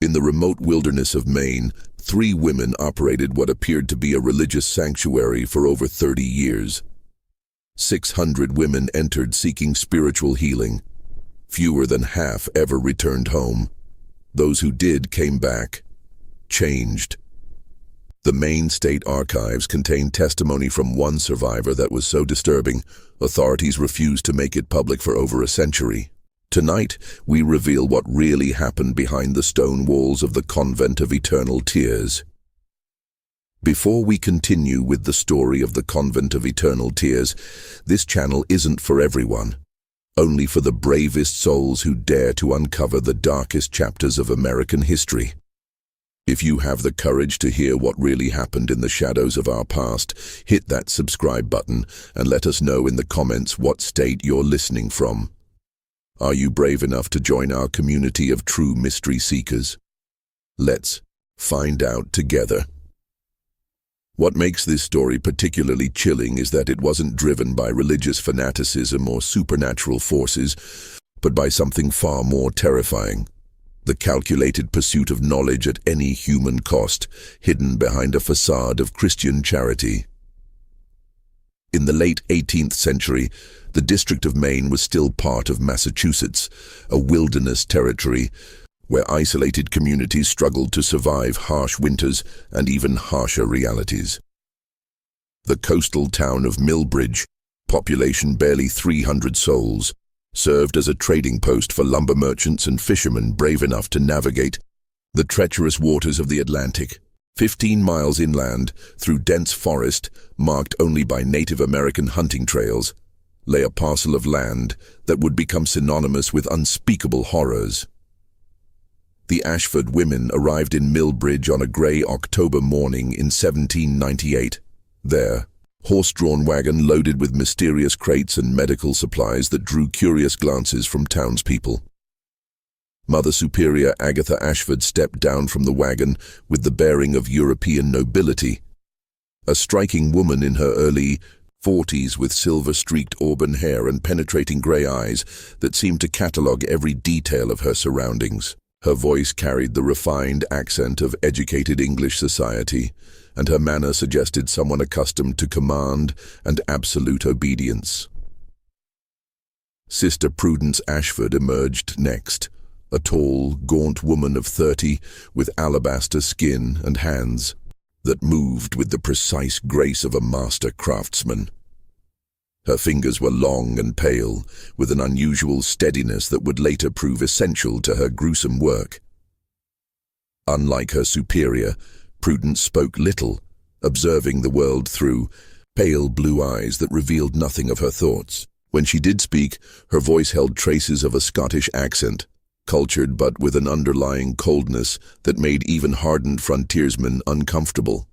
In the remote wilderness of Maine, 3 women operated what appeared to be a religious sanctuary for over 30 years. 600 women entered seeking spiritual healing. Fewer than half ever returned home. Those who did came back, changed. The Maine State Archives contained testimony from one survivor that was so disturbing, authorities refused to make it public for over a century. Tonight, we reveal what really happened behind the stone walls of the Convent of Eternal Tears. Before we continue with the story of the Convent of Eternal Tears, this channel isn't for everyone. Only for the bravest souls who dare to uncover the darkest chapters of American history. If you have the courage to hear what really happened in the shadows of our past, hit that subscribe button and let us know in the comments what state you're listening from. Are you brave enough to join our community of true mystery seekers? Let's find out together. What makes this story particularly chilling is that it wasn't driven by religious fanaticism or supernatural forces, but by something far more terrifying. The calculated pursuit of knowledge at any human cost, hidden behind a facade of Christian charity. In the late 18th century, the District of Maine was still part of Massachusetts, a wilderness territory where isolated communities struggled to survive harsh winters and even harsher realities. The coastal town of Millbridge, population barely 300 souls, served as a trading post for lumber merchants and fishermen brave enough to navigate the treacherous waters of the Atlantic. 15 miles inland, through dense forest, marked only by Native American hunting trails, lay a parcel of land that would become synonymous with unspeakable horrors. The Ashford women arrived in Millbridge on a grey October morning in 1798. Their horse-drawn wagon loaded with mysterious crates and medical supplies that drew curious glances from townspeople. Mother Superior Agatha Ashford stepped down from the wagon with the bearing of European nobility. A striking woman in her early 40s with silver-streaked auburn hair and penetrating grey eyes that seemed to catalogue every detail of her surroundings. Her voice carried the refined accent of educated English society, and her manner suggested someone accustomed to command and absolute obedience. Sister Prudence Ashford emerged next, a tall, gaunt woman of 30 with alabaster skin and hands that moved with the precise grace of a master craftsman. Her fingers were long and pale, with an unusual steadiness that would later prove essential to her gruesome work. Unlike her superior, Prudence spoke little, observing the world through pale blue eyes that revealed nothing of her thoughts. When she did speak, her voice held traces of a Scottish accent, cultured but with an underlying coldness that made even hardened frontiersmen uncomfortable.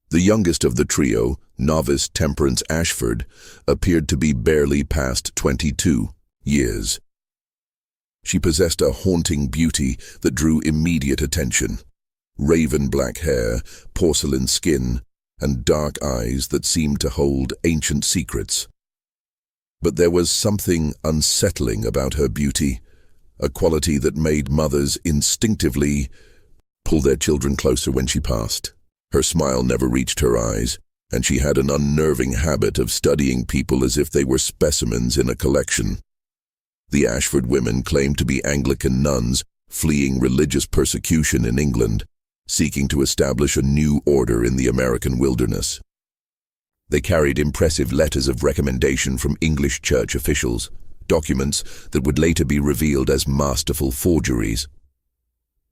The youngest of the trio, novice Temperance Ashford, appeared to be barely past 22 years. She possessed a haunting beauty that drew immediate attention. Raven black hair, porcelain skin, and dark eyes that seemed to hold ancient secrets. But there was something unsettling about her beauty, a quality that made mothers instinctively pull their children closer when she passed. Her smile never reached her eyes, and she had an unnerving habit of studying people as if they were specimens in a collection. The Ashford women claimed to be Anglican nuns fleeing religious persecution in England, seeking to establish a new order in the American wilderness. They carried impressive letters of recommendation from English church officials, documents that would later be revealed as masterful forgeries.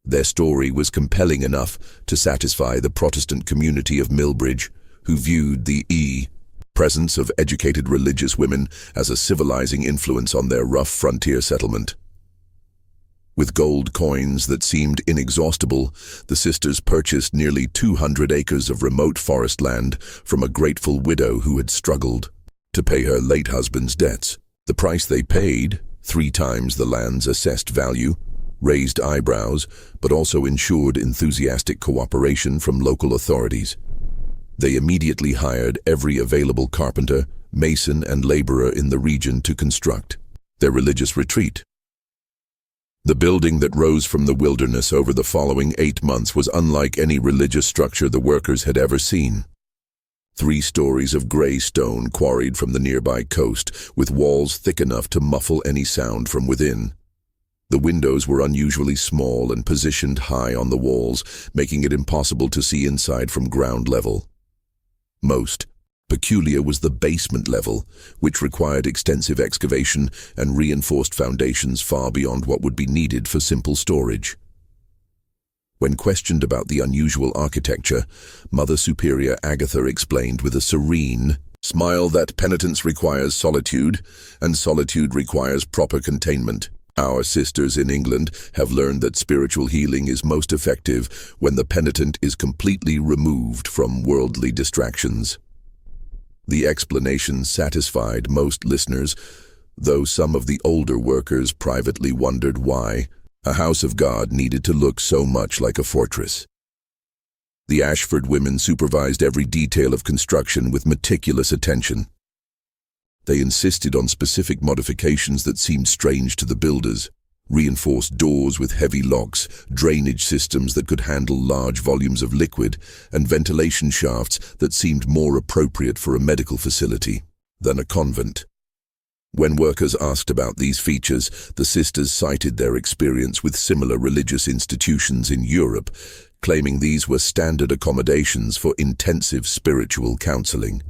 Their story was compelling enough to satisfy the Protestant community of Millbridge, who viewed the presence of educated religious women as a civilizing influence on their rough frontier settlement. With gold coins that seemed inexhaustible, the sisters purchased nearly 200 acres of remote forest land from a grateful widow who had struggled to pay her late husband's debts. The price they paid, 3 times the land's assessed value, raised eyebrows, but also ensured enthusiastic cooperation from local authorities. They immediately hired every available carpenter, mason, and laborer in the region to construct their religious retreat. The building that rose from the wilderness over the following 8 months was unlike any religious structure the workers had ever seen. 3 stories of grey stone quarried from the nearby coast, with walls thick enough to muffle any sound from within. The windows were unusually small and positioned high on the walls, making it impossible to see inside from ground level. Most peculiar was the basement level, which required extensive excavation and reinforced foundations far beyond what would be needed for simple storage. When questioned about the unusual architecture, Mother Superior Agatha explained with a serene smile that penitence requires solitude, and solitude requires proper containment. Our sisters in England have learned that spiritual healing is most effective when the penitent is completely removed from worldly distractions. The explanation satisfied most listeners, though some of the older workers privately wondered why a house of God needed to look so much like a fortress. The Ashford women supervised every detail of construction with meticulous attention. They insisted on specific modifications that seemed strange to the builders: reinforced doors with heavy locks, drainage systems that could handle large volumes of liquid, and ventilation shafts that seemed more appropriate for a medical facility than a convent. When workers asked about these features, the sisters cited their experience with similar religious institutions in Europe, claiming these were standard accommodations for intensive spiritual counseling.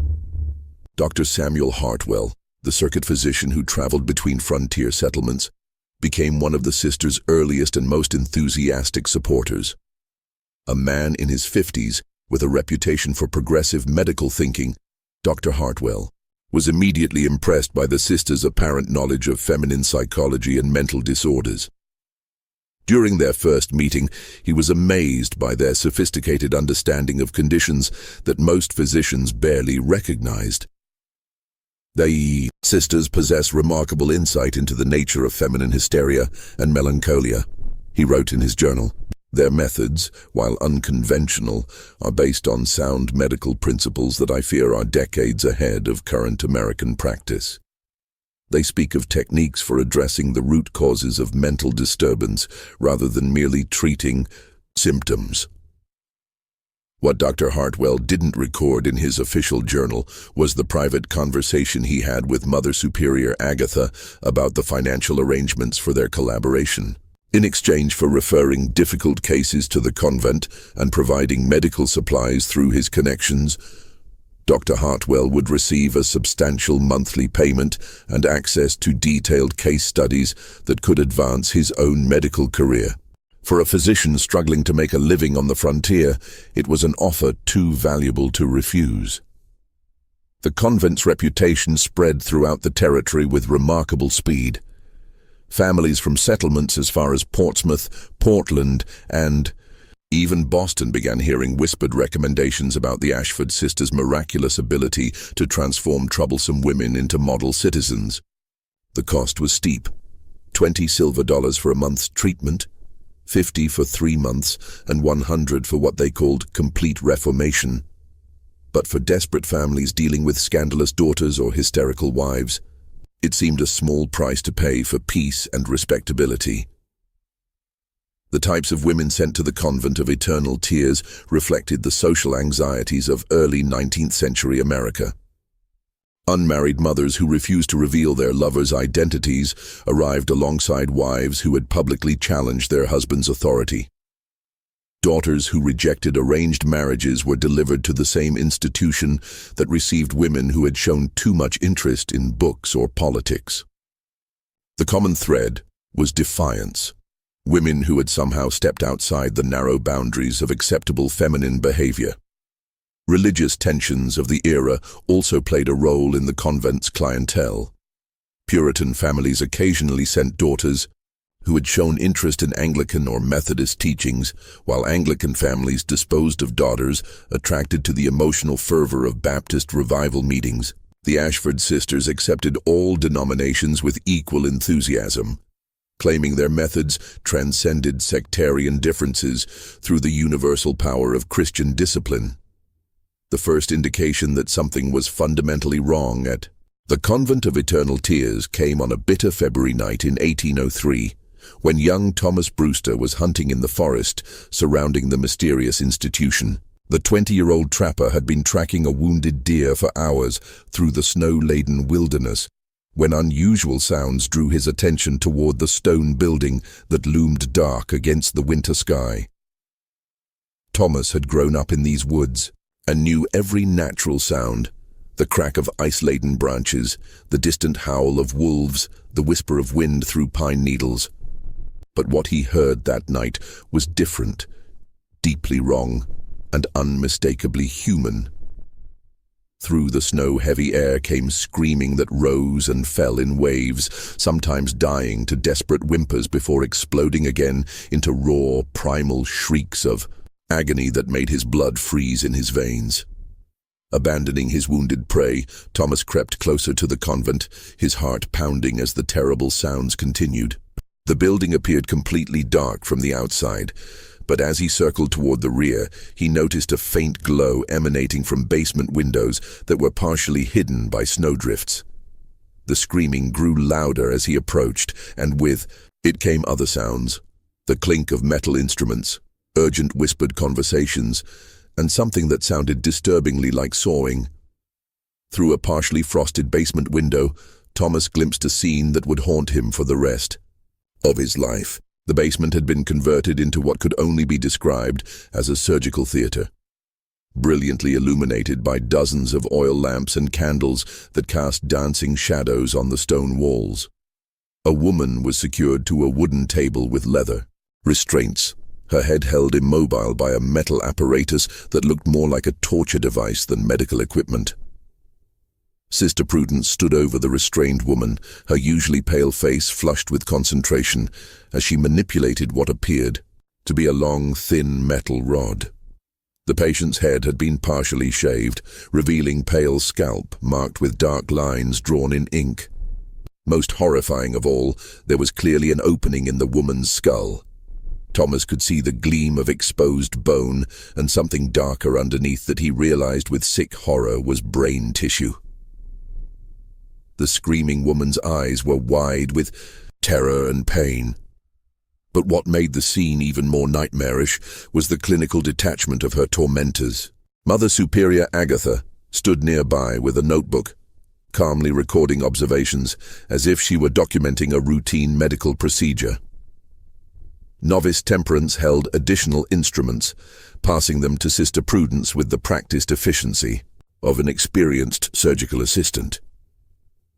Dr. Samuel Hartwell, the circuit physician who traveled between frontier settlements, became one of the sisters' earliest and most enthusiastic supporters. A man in his 50s with a reputation for progressive medical thinking, Dr. Hartwell was immediately impressed by the sisters' apparent knowledge of feminine psychology and mental disorders. During their first meeting, he was amazed by their sophisticated understanding of conditions that most physicians barely recognized. The sisters possess remarkable insight into the nature of feminine hysteria and melancholia, he wrote in his journal. Their methods, while unconventional, are based on sound medical principles that I fear are decades ahead of current American practice. They speak of techniques for addressing the root causes of mental disturbance rather than merely treating symptoms. What Dr. Hartwell didn't record in his official journal was the private conversation he had with Mother Superior Agatha about the financial arrangements for their collaboration. In exchange for referring difficult cases to the convent and providing medical supplies through his connections, Dr. Hartwell would receive a substantial monthly payment and access to detailed case studies that could advance his own medical career. For a physician struggling to make a living on the frontier, it was an offer too valuable to refuse. The convent's reputation spread throughout the territory with remarkable speed. Families from settlements as far as Portsmouth, Portland, and even Boston began hearing whispered recommendations about the Ashford sisters' miraculous ability to transform troublesome women into model citizens. The cost was steep: $20 silver for a month's treatment, $50 for 3 months, and $100 for what they called complete reformation. But for desperate families dealing with scandalous daughters or hysterical wives, it seemed a small price to pay for peace and respectability. The types of women sent to the convent of Eternal Tears reflected the social anxieties of early 19th century America. Unmarried mothers who refused to reveal their lovers' identities arrived alongside wives who had publicly challenged their husband's authority. Daughters who rejected arranged marriages were delivered to the same institution that received women who had shown too much interest in books or politics. The common thread was defiance. Women who had somehow stepped outside the narrow boundaries of acceptable feminine behavior. Religious tensions of the era also played a role in the convent's clientele. Puritan families occasionally sent daughters who had shown interest in Anglican or Methodist teachings, while Anglican families disposed of daughters attracted to the emotional fervor of Baptist revival meetings. The Ashford sisters accepted all denominations with equal enthusiasm, claiming their methods transcended sectarian differences through the universal power of Christian discipline. The first indication that something was fundamentally wrong at the Convent of Eternal Tears came on a bitter February night in 1803, when young Thomas Brewster was hunting in the forest surrounding the mysterious institution. The 20-year-old trapper had been tracking a wounded deer for hours through the snow-laden wilderness when unusual sounds drew his attention toward the stone building that loomed dark against the winter sky. Thomas had grown up in these woods and knew every natural sound: the crack of ice-laden branches, the distant howl of wolves, the whisper of wind through pine needles. But what he heard that night was different, deeply wrong, and unmistakably human. Through the snow-heavy air came screaming that rose and fell in waves, sometimes dying to desperate whimpers before exploding again into raw, primal shrieks of agony that made his blood freeze in his veins. Abandoning his wounded prey, Thomas crept closer to the convent, his heart pounding as the terrible sounds continued. The building appeared completely dark from the outside, but as he circled toward the rear, he noticed a faint glow emanating from basement windows that were partially hidden by snowdrifts. The screaming grew louder as he approached, and with it came other sounds: the clink of metal instruments, urgent whispered conversations, and something that sounded disturbingly like sawing. Through a partially frosted basement window, Thomas glimpsed a scene that would haunt him for the rest of his life. The basement had been converted into what could only be described as a surgical theater, brilliantly illuminated by dozens of oil lamps and candles that cast dancing shadows on the stone walls. A woman was secured to a wooden table with leather restraints, her head held immobile by a metal apparatus that looked more like a torture device than medical equipment. Sister Prudence stood over the restrained woman, her usually pale face flushed with concentration, as she manipulated what appeared to be a long, thin metal rod. The patient's head had been partially shaved, revealing pale scalp marked with dark lines drawn in ink. Most horrifying of all, there was clearly an opening in the woman's skull. Thomas could see the gleam of exposed bone and something darker underneath that he realized with sick horror was brain tissue. The screaming woman's eyes were wide with terror and pain. But what made the scene even more nightmarish was the clinical detachment of her tormentors. Mother Superior Agatha stood nearby with a notebook, calmly recording observations as if she were documenting a routine medical procedure. Novice Temperance held additional instruments, passing them to Sister Prudence with the practiced efficiency of an experienced surgical assistant.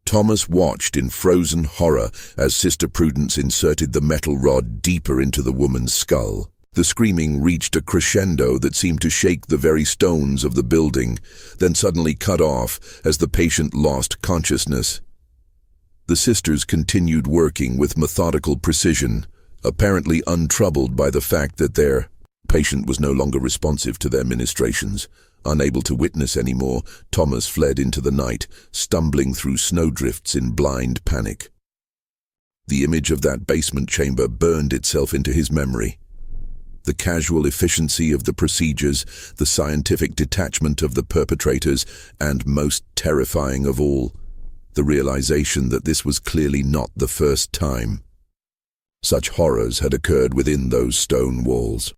Thomas watched in frozen horror as Sister Prudence inserted the metal rod deeper into the woman's skull. The screaming reached a crescendo that seemed to shake the very stones of the building, then suddenly cut off as the patient lost consciousness. The sisters continued working with methodical precision, apparently untroubled by the fact that their patient was no longer responsive to their ministrations. Unable to witness anymore, Thomas fled into the night, stumbling through snowdrifts in blind panic. The image of that basement chamber burned itself into his memory. The casual efficiency of the procedures, the scientific detachment of the perpetrators, and most terrifying of all, the realization that this was clearly not the first time such horrors had occurred within those stone walls.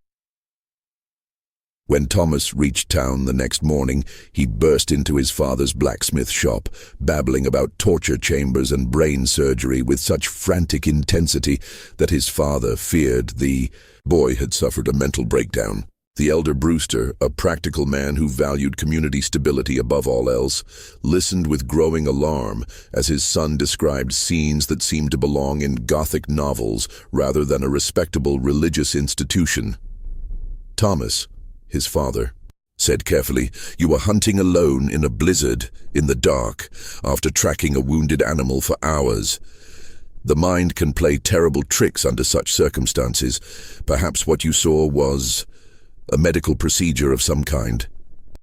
When Thomas reached town the next morning, he burst into his father's blacksmith shop, babbling about torture chambers and brain surgery with such frantic intensity that his father feared the boy had suffered a mental breakdown. The elder Brewster, a practical man who valued community stability above all else, listened with growing alarm as his son described scenes that seemed to belong in Gothic novels rather than a respectable religious institution. "Thomas," his father said carefully, "you were hunting alone in a blizzard, in the dark, after tracking a wounded animal for hours. The mind can play terrible tricks under such circumstances. Perhaps what you saw was a medical procedure of some kind.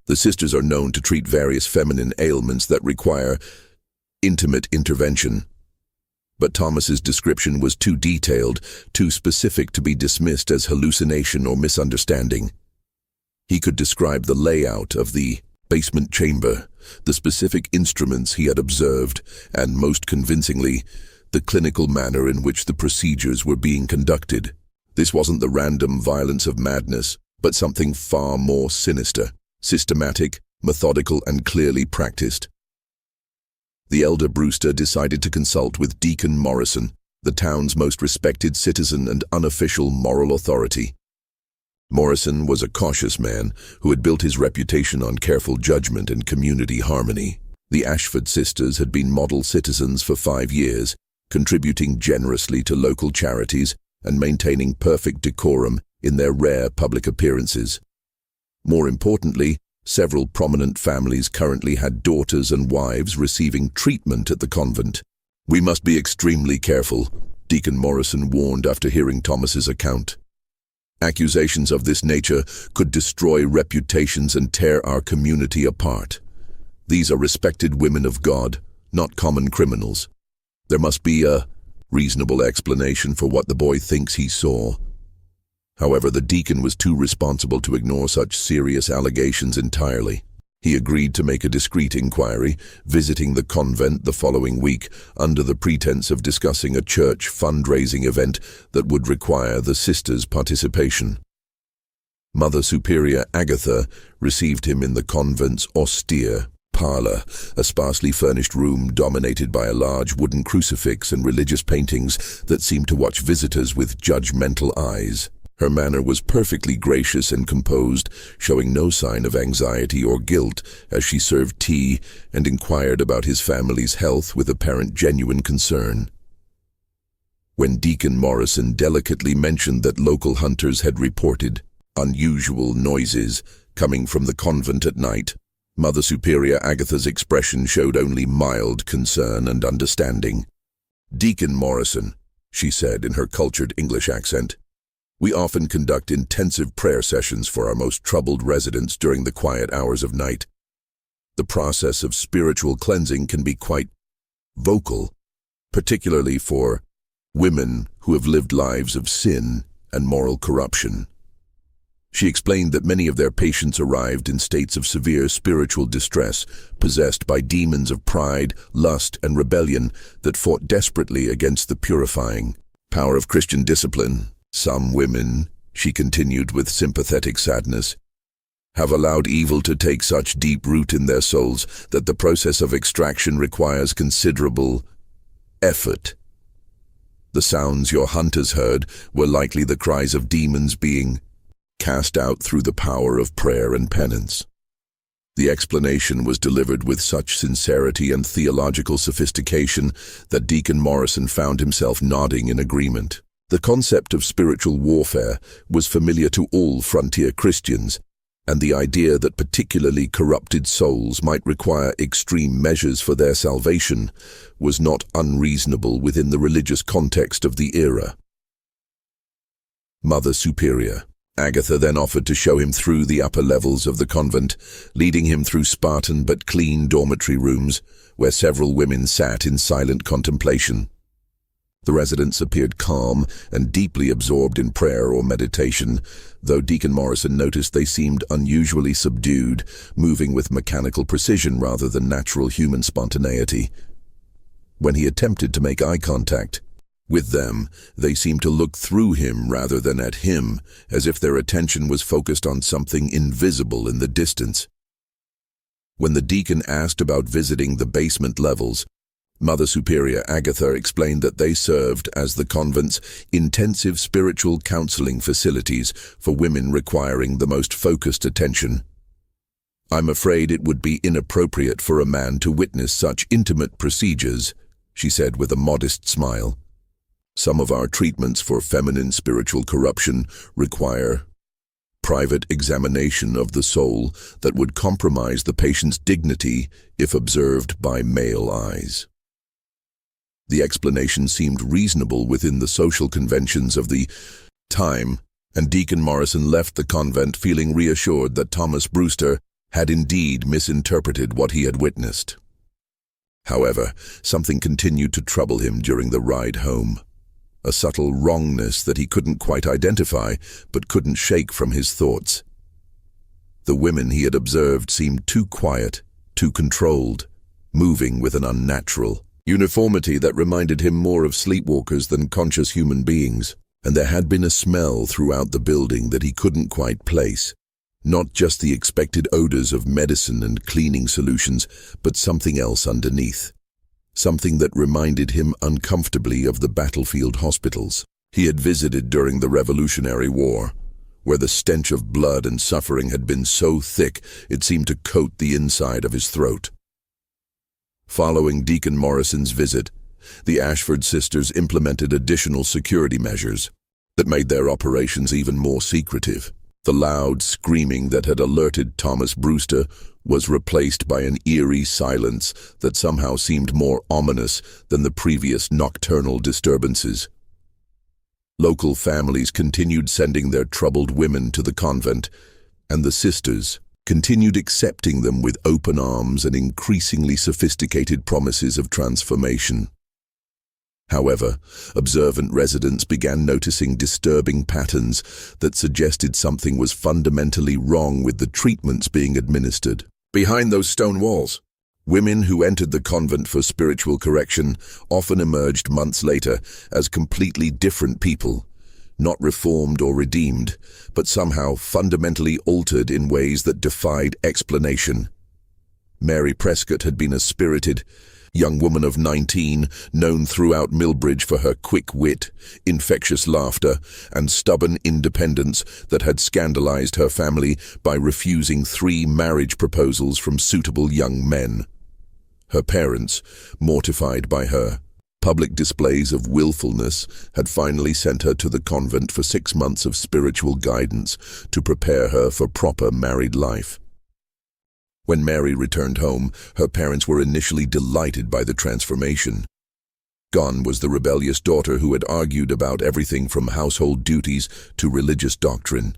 The sisters are known to treat various feminine ailments that require intimate intervention." But Thomas's description was too detailed, too specific to be dismissed as hallucination or misunderstanding. He could describe the layout of the basement chamber, the specific instruments he had observed, and most convincingly, the clinical manner in which the procedures were being conducted. This wasn't the random violence of madness, but something far more sinister, systematic, methodical, and clearly practiced. The elder Brewster decided to consult with Deacon Morrison, the town's most respected citizen and unofficial moral authority. Morrison was a cautious man who had built his reputation on careful judgment and community harmony. The Ashford sisters had been model citizens for 5 years, contributing generously to local charities and maintaining perfect decorum in their rare public appearances. More importantly, several prominent families currently had daughters and wives receiving treatment at the convent. "We must be extremely careful," Deacon Morrison warned after hearing Thomas's account. "Accusations of this nature could destroy reputations and tear our community apart. These are respected women of God, not common criminals. There must be a reasonable explanation for what the boy thinks he saw." However, the deacon was too responsible to ignore such serious allegations entirely. He agreed to make a discreet inquiry, visiting the convent the following week under the pretense of discussing a church fundraising event that would require the sisters' participation. Mother Superior Agatha received him in the convent's austere parlor, a sparsely furnished room dominated by a large wooden crucifix and religious paintings that seemed to watch visitors with judgmental eyes. Her manner was perfectly gracious and composed, showing no sign of anxiety or guilt as she served tea and inquired about his family's health with apparent genuine concern. When Deacon Morrison delicately mentioned that local hunters had reported unusual noises coming from the convent at night, Mother Superior Agatha's expression showed only mild concern and understanding. "Deacon Morrison," she said in her cultured English accent, "we often conduct intensive prayer sessions for our most troubled residents during the quiet hours of night. The process of spiritual cleansing can be quite vocal, particularly for women who have lived lives of sin and moral corruption." She explained that many of their patients arrived in states of severe spiritual distress, possessed by demons of pride, lust, and rebellion that fought desperately against the purifying power of Christian discipline. "Some women," she continued with sympathetic sadness, "have allowed evil to take such deep root in their souls that the process of extraction requires considerable effort. The sounds your hunters heard were likely the cries of demons being cast out through the power of prayer and penance." The explanation was delivered with such sincerity and theological sophistication that Deacon Morrison found himself nodding in agreement. The concept of spiritual warfare was familiar to all frontier Christians, and the idea that particularly corrupted souls might require extreme measures for their salvation was not unreasonable within the religious context of the era. Mother Superior Agatha then offered to show him through the upper levels of the convent, leading him through Spartan but clean dormitory rooms, where several women sat in silent contemplation. The residents appeared calm and deeply absorbed in prayer or meditation, though Deacon Morrison noticed they seemed unusually subdued, moving with mechanical precision rather than natural human spontaneity. When he attempted to make eye contact with them, they seemed to look through him rather than at him, as if their attention was focused on something invisible in the distance. When the deacon asked about visiting the basement levels, Mother Superior Agatha explained that they served as the convent's intensive spiritual counseling facilities for women requiring the most focused attention. "I'm afraid it would be inappropriate for a man to witness such intimate procedures," she said with a modest smile. "Some of our treatments for feminine spiritual corruption require private examination of the soul that would compromise the patient's dignity if observed by male eyes." The explanation seemed reasonable within the social conventions of the time, and Deacon Morrison left the convent feeling reassured that Thomas Brewster had indeed misinterpreted what he had witnessed. However, something continued to trouble him during the ride home. A subtle wrongness that he couldn't quite identify, but couldn't shake from his thoughts. The women he had observed seemed too quiet, too controlled, moving with an unnatural uniformity that reminded him more of sleepwalkers than conscious human beings, and there had been a smell throughout the building that he couldn't quite place. Not just the expected odors of medicine and cleaning solutions, but something else underneath. Something that reminded him uncomfortably of the battlefield hospitals he had visited during the Revolutionary War, where the stench of blood and suffering had been so thick it seemed to coat the inside of his throat. Following Deacon Morrison's visit, the Ashford sisters implemented additional security measures that made their operations even more secretive. The loud screaming that had alerted Thomas Brewster was replaced by an eerie silence that somehow seemed more ominous than the previous nocturnal disturbances. Local families continued sending their troubled women to the convent, and the sisters continued accepting them with open arms and increasingly sophisticated promises of transformation. However, observant residents began noticing disturbing patterns that suggested something was fundamentally wrong with the treatments being administered. Behind those stone walls, women who entered the convent for spiritual correction often emerged months later as completely different people, not reformed or redeemed, but somehow fundamentally altered in ways that defied explanation. Mary Prescott had been a spirited, young woman of 19, known throughout Millbridge for her quick wit, infectious laughter, and stubborn independence that had scandalized her family by refusing 3 marriage proposals from suitable young men. Her parents, mortified by her public displays of willfulness, had finally sent her to the convent for 6 months of spiritual guidance to prepare her for proper married life. When Mary returned home, her parents were initially delighted by the transformation. Gone was the rebellious daughter who had argued about everything from household duties to religious doctrine.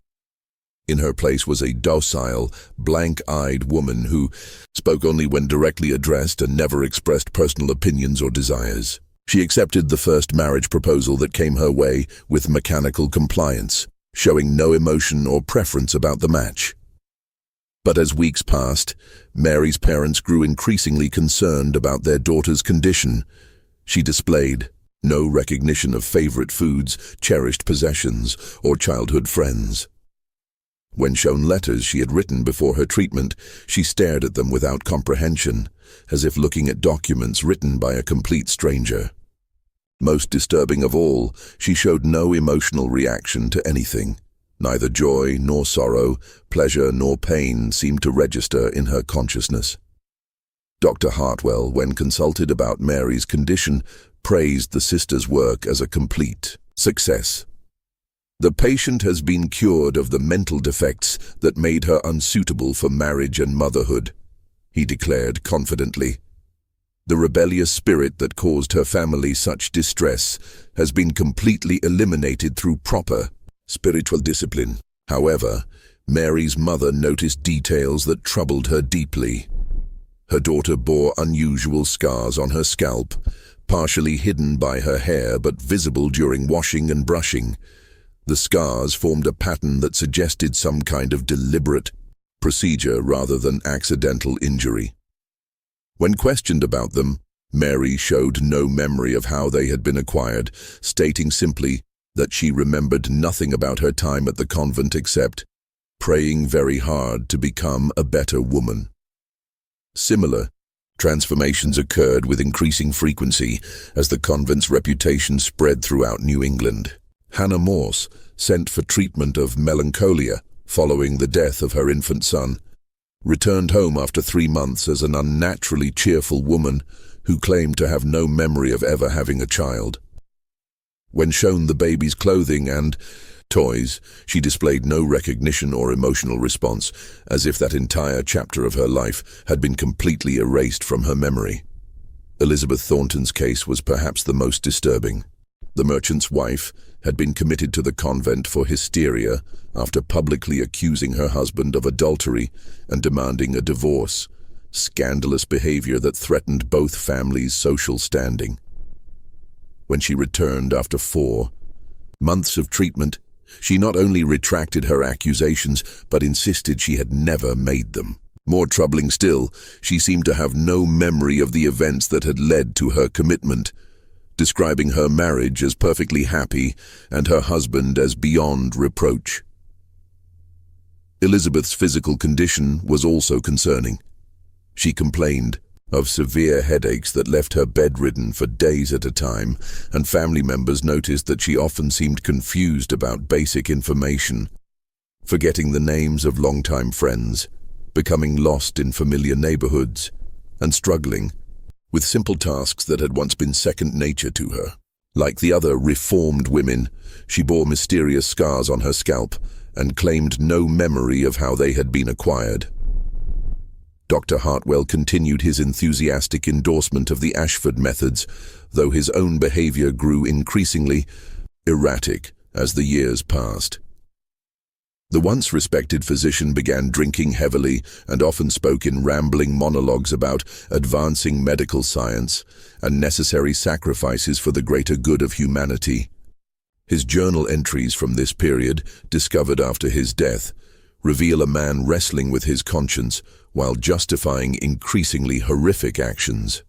In her place was a docile, blank-eyed woman who spoke only when directly addressed and never expressed personal opinions or desires. She accepted the first marriage proposal that came her way with mechanical compliance, showing no emotion or preference about the match. But as weeks passed, Mary's parents grew increasingly concerned about their daughter's condition. She displayed no recognition of favorite foods, cherished possessions, or childhood friends. When shown letters she had written before her treatment, she stared at them without comprehension, as if looking at documents written by a complete stranger. Most disturbing of all, she showed no emotional reaction to anything. Neither joy nor sorrow, pleasure nor pain seemed to register in her consciousness. Dr. Hartwell, when consulted about Mary's condition, praised the sisters' work as a complete success. "The patient has been cured of the mental defects that made her unsuitable for marriage and motherhood," he declared confidently. "The rebellious spirit that caused her family such distress has been completely eliminated through proper spiritual discipline." However, Mary's mother noticed details that troubled her deeply. Her daughter bore unusual scars on her scalp, partially hidden by her hair but visible during washing and brushing. The scars formed a pattern that suggested some kind of deliberate procedure rather than accidental injury. When questioned about them, Mary showed no memory of how they had been acquired, stating simply that she remembered nothing about her time at the convent except praying very hard to become a better woman. Similar transformations occurred with increasing frequency as the convent's reputation spread throughout New England. Hannah Morse, sent for treatment of melancholia following the death of her infant son, returned home after 3 months as an unnaturally cheerful woman who claimed to have no memory of ever having a child. When shown the baby's clothing and toys, she displayed no recognition or emotional response, as if that entire chapter of her life had been completely erased from her memory. Elizabeth Thornton's case was perhaps the most disturbing. The merchant's wife had been committed to the convent for hysteria after publicly accusing her husband of adultery and demanding a divorce, scandalous behavior that threatened both families' social standing. When she returned after 4 months of treatment, she not only retracted her accusations but insisted she had never made them. More troubling still, she seemed to have no memory of the events that had led to her commitment, describing her marriage as perfectly happy and her husband as beyond reproach. Elizabeth's physical condition was also concerning. She complained of severe headaches that left her bedridden for days at a time, and family members noticed that she often seemed confused about basic information, forgetting the names of longtime friends, becoming lost in familiar neighborhoods, and struggling with simple tasks that had once been second nature to her. Like the other reformed women, she bore mysterious scars on her scalp and claimed no memory of how they had been acquired. Dr. Hartwell continued his enthusiastic endorsement of the Ashford methods, though his own behavior grew increasingly erratic as the years passed. The once respected physician began drinking heavily and often spoke in rambling monologues about advancing medical science and necessary sacrifices for the greater good of humanity. His journal entries from this period, discovered after his death, reveal a man wrestling with his conscience while justifying increasingly horrific actions.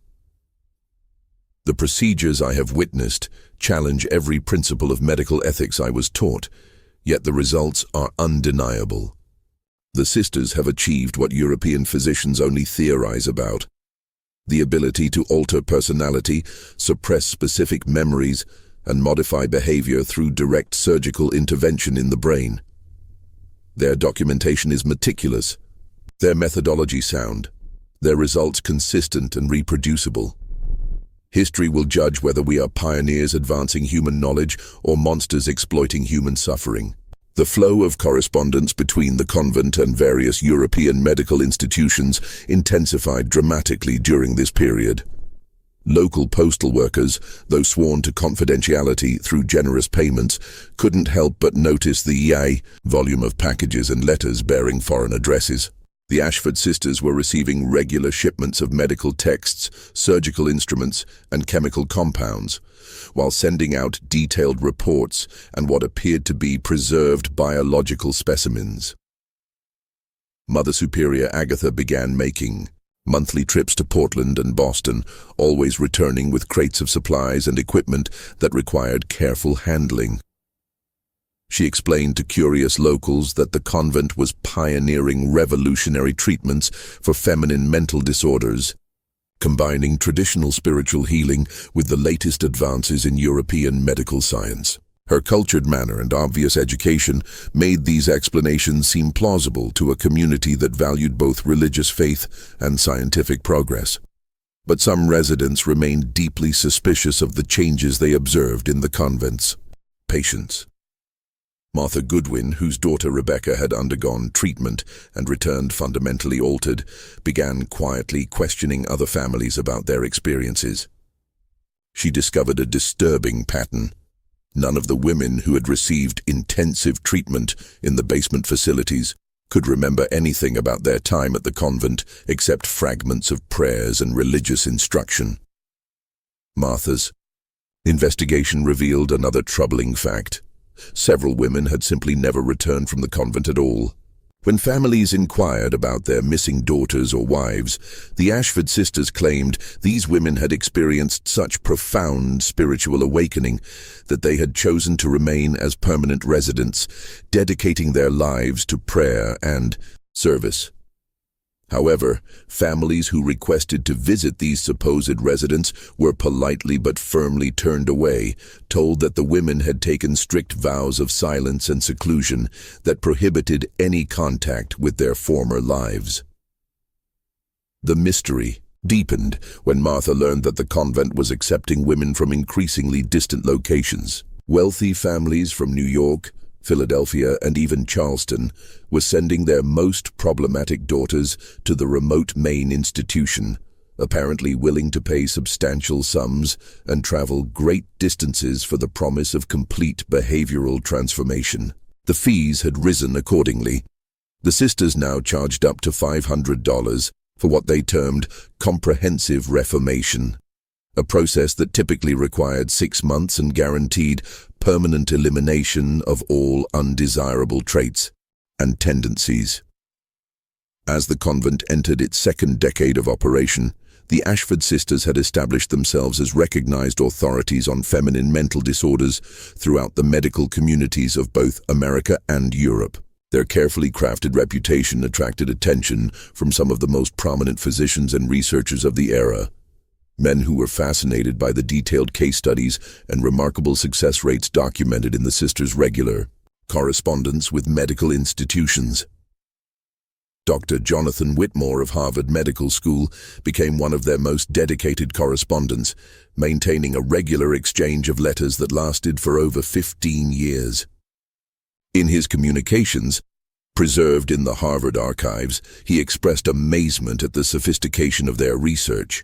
The procedures I have witnessed challenge every principle of medical ethics I was taught, yet the results are undeniable. The sisters have achieved what European physicians only theorize about: the ability to alter personality, suppress specific memories, and modify behavior through direct surgical intervention in the brain. Their documentation is meticulous, their methodology sound, their results consistent and reproducible. History will judge whether we are pioneers advancing human knowledge or monsters exploiting human suffering. The flow of correspondence between the convent and various European medical institutions intensified dramatically during this period. Local postal workers, though sworn to confidentiality through generous payments, couldn't help but notice the volume of packages and letters bearing foreign addresses. The Ashford sisters were receiving regular shipments of medical texts, surgical instruments, and chemical compounds, while sending out detailed reports and what appeared to be preserved biological specimens. Mother Superior Agatha began making monthly trips to Portland and Boston, always returning with crates of supplies and equipment that required careful handling. She explained to curious locals that the convent was pioneering revolutionary treatments for feminine mental disorders, combining traditional spiritual healing with the latest advances in European medical science. Her cultured manner and obvious education made these explanations seem plausible to a community that valued both religious faith and scientific progress. But some residents remained deeply suspicious of the changes they observed in the convent's patients. Martha Goodwin, whose daughter Rebecca had undergone treatment and returned fundamentally altered, began quietly questioning other families about their experiences. She discovered a disturbing pattern. None of the women who had received intensive treatment in the basement facilities could remember anything about their time at the convent except fragments of prayers and religious instruction. Martha's investigation revealed another troubling fact. Several women had simply never returned from the convent at all. When families inquired about their missing daughters or wives, the Ashford sisters claimed these women had experienced such profound spiritual awakening that they had chosen to remain as permanent residents, dedicating their lives to prayer and service. However, families who requested to visit these supposed residents were politely but firmly turned away, told that the women had taken strict vows of silence and seclusion that prohibited any contact with their former lives. The mystery deepened when Martha learned that the convent was accepting women from increasingly distant locations. Wealthy families from New York, Philadelphia, and even Charleston were sending their most problematic daughters to the remote Maine institution, apparently willing to pay substantial sums and travel great distances for the promise of complete behavioral transformation. The fees had risen accordingly. The sisters now charged up to $500 for what they termed comprehensive reformation, a process that typically required 6 months and guaranteed permanent elimination of all undesirable traits and tendencies. As the convent entered its second decade of operation, the Ashford sisters had established themselves as recognized authorities on feminine mental disorders throughout the medical communities of both America and Europe. Their carefully crafted reputation attracted attention from some of the most prominent physicians and researchers of the era, men who were fascinated by the detailed case studies and remarkable success rates documented in the sisters' regular correspondence with medical institutions. Dr. Jonathan Whitmore of Harvard Medical School became one of their most dedicated correspondents, maintaining a regular exchange of letters that lasted for over 15 years. In his communications, preserved in the Harvard archives, he expressed amazement at the sophistication of their research.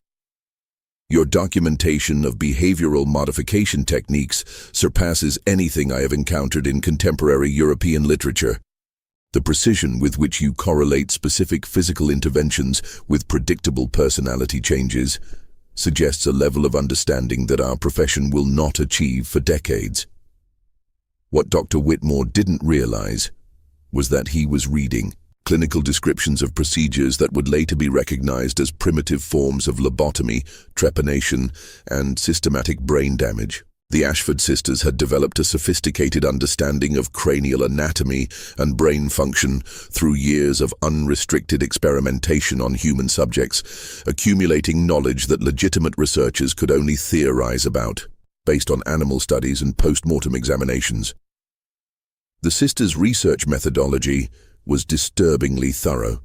"Your documentation of behavioral modification techniques surpasses anything I have encountered in contemporary European literature. The precision with which you correlate specific physical interventions with predictable personality changes suggests a level of understanding that our profession will not achieve for decades." What Dr. Whitmore didn't realize was that he was reading clinical descriptions of procedures that would later be recognized as primitive forms of lobotomy, trepanation, and systematic brain damage. The Ashford sisters had developed a sophisticated understanding of cranial anatomy and brain function through years of unrestricted experimentation on human subjects, accumulating knowledge that legitimate researchers could only theorize about, based on animal studies and post-mortem examinations. The sisters' research methodology was disturbingly thorough.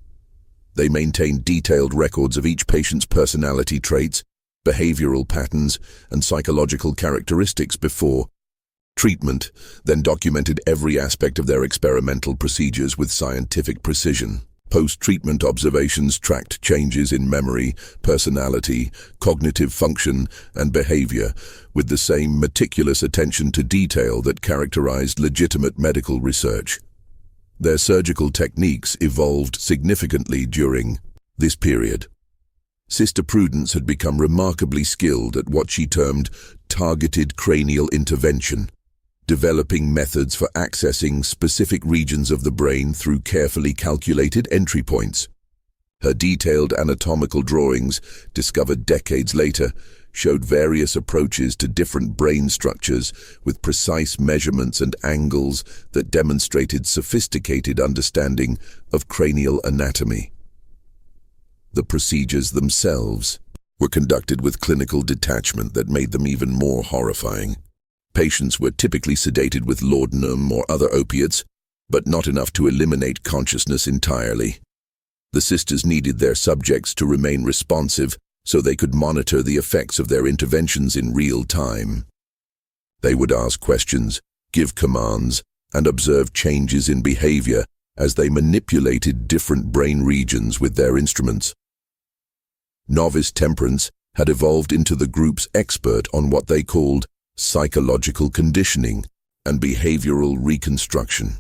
They maintained detailed records of each patient's personality traits, behavioral patterns, and psychological characteristics before treatment, then documented every aspect of their experimental procedures with scientific precision. Post-treatment observations tracked changes in memory, personality, cognitive function, and behavior, with the same meticulous attention to detail that characterized legitimate medical research. Their surgical techniques evolved significantly during this period. Sister Prudence had become remarkably skilled at what she termed targeted cranial intervention, developing methods for accessing specific regions of the brain through carefully calculated entry points. Her detailed anatomical drawings, discovered decades later, showed various approaches to different brain structures with precise measurements and angles that demonstrated sophisticated understanding of cranial anatomy. The procedures themselves were conducted with clinical detachment that made them even more horrifying. Patients were typically sedated with laudanum or other opiates, but not enough to eliminate consciousness entirely. The sisters needed their subjects to remain responsive so they could monitor the effects of their interventions in real time. They would ask questions, give commands, and observe changes in behavior as they manipulated different brain regions with their instruments. Novice Temperance had evolved into the group's expert on what they called psychological conditioning and behavioral reconstruction.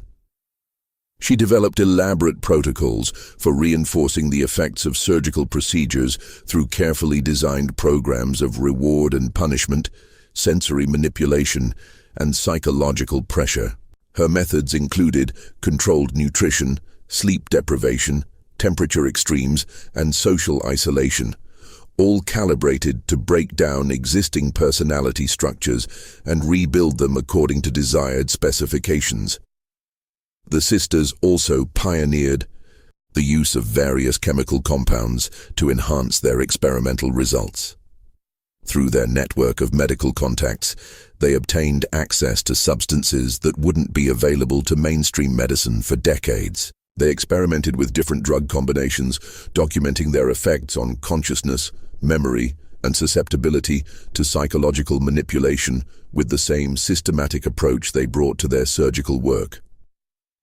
She developed elaborate protocols for reinforcing the effects of surgical procedures through carefully designed programs of reward and punishment, sensory manipulation, and psychological pressure. Her methods included controlled nutrition, sleep deprivation, temperature extremes, and social isolation, all calibrated to break down existing personality structures and rebuild them according to desired specifications. The sisters also pioneered the use of various chemical compounds to enhance their experimental results. Through their network of medical contacts, they obtained access to substances that wouldn't be available to mainstream medicine for decades. They experimented with different drug combinations, documenting their effects on consciousness, memory, and susceptibility to psychological manipulation with the same systematic approach they brought to their surgical work.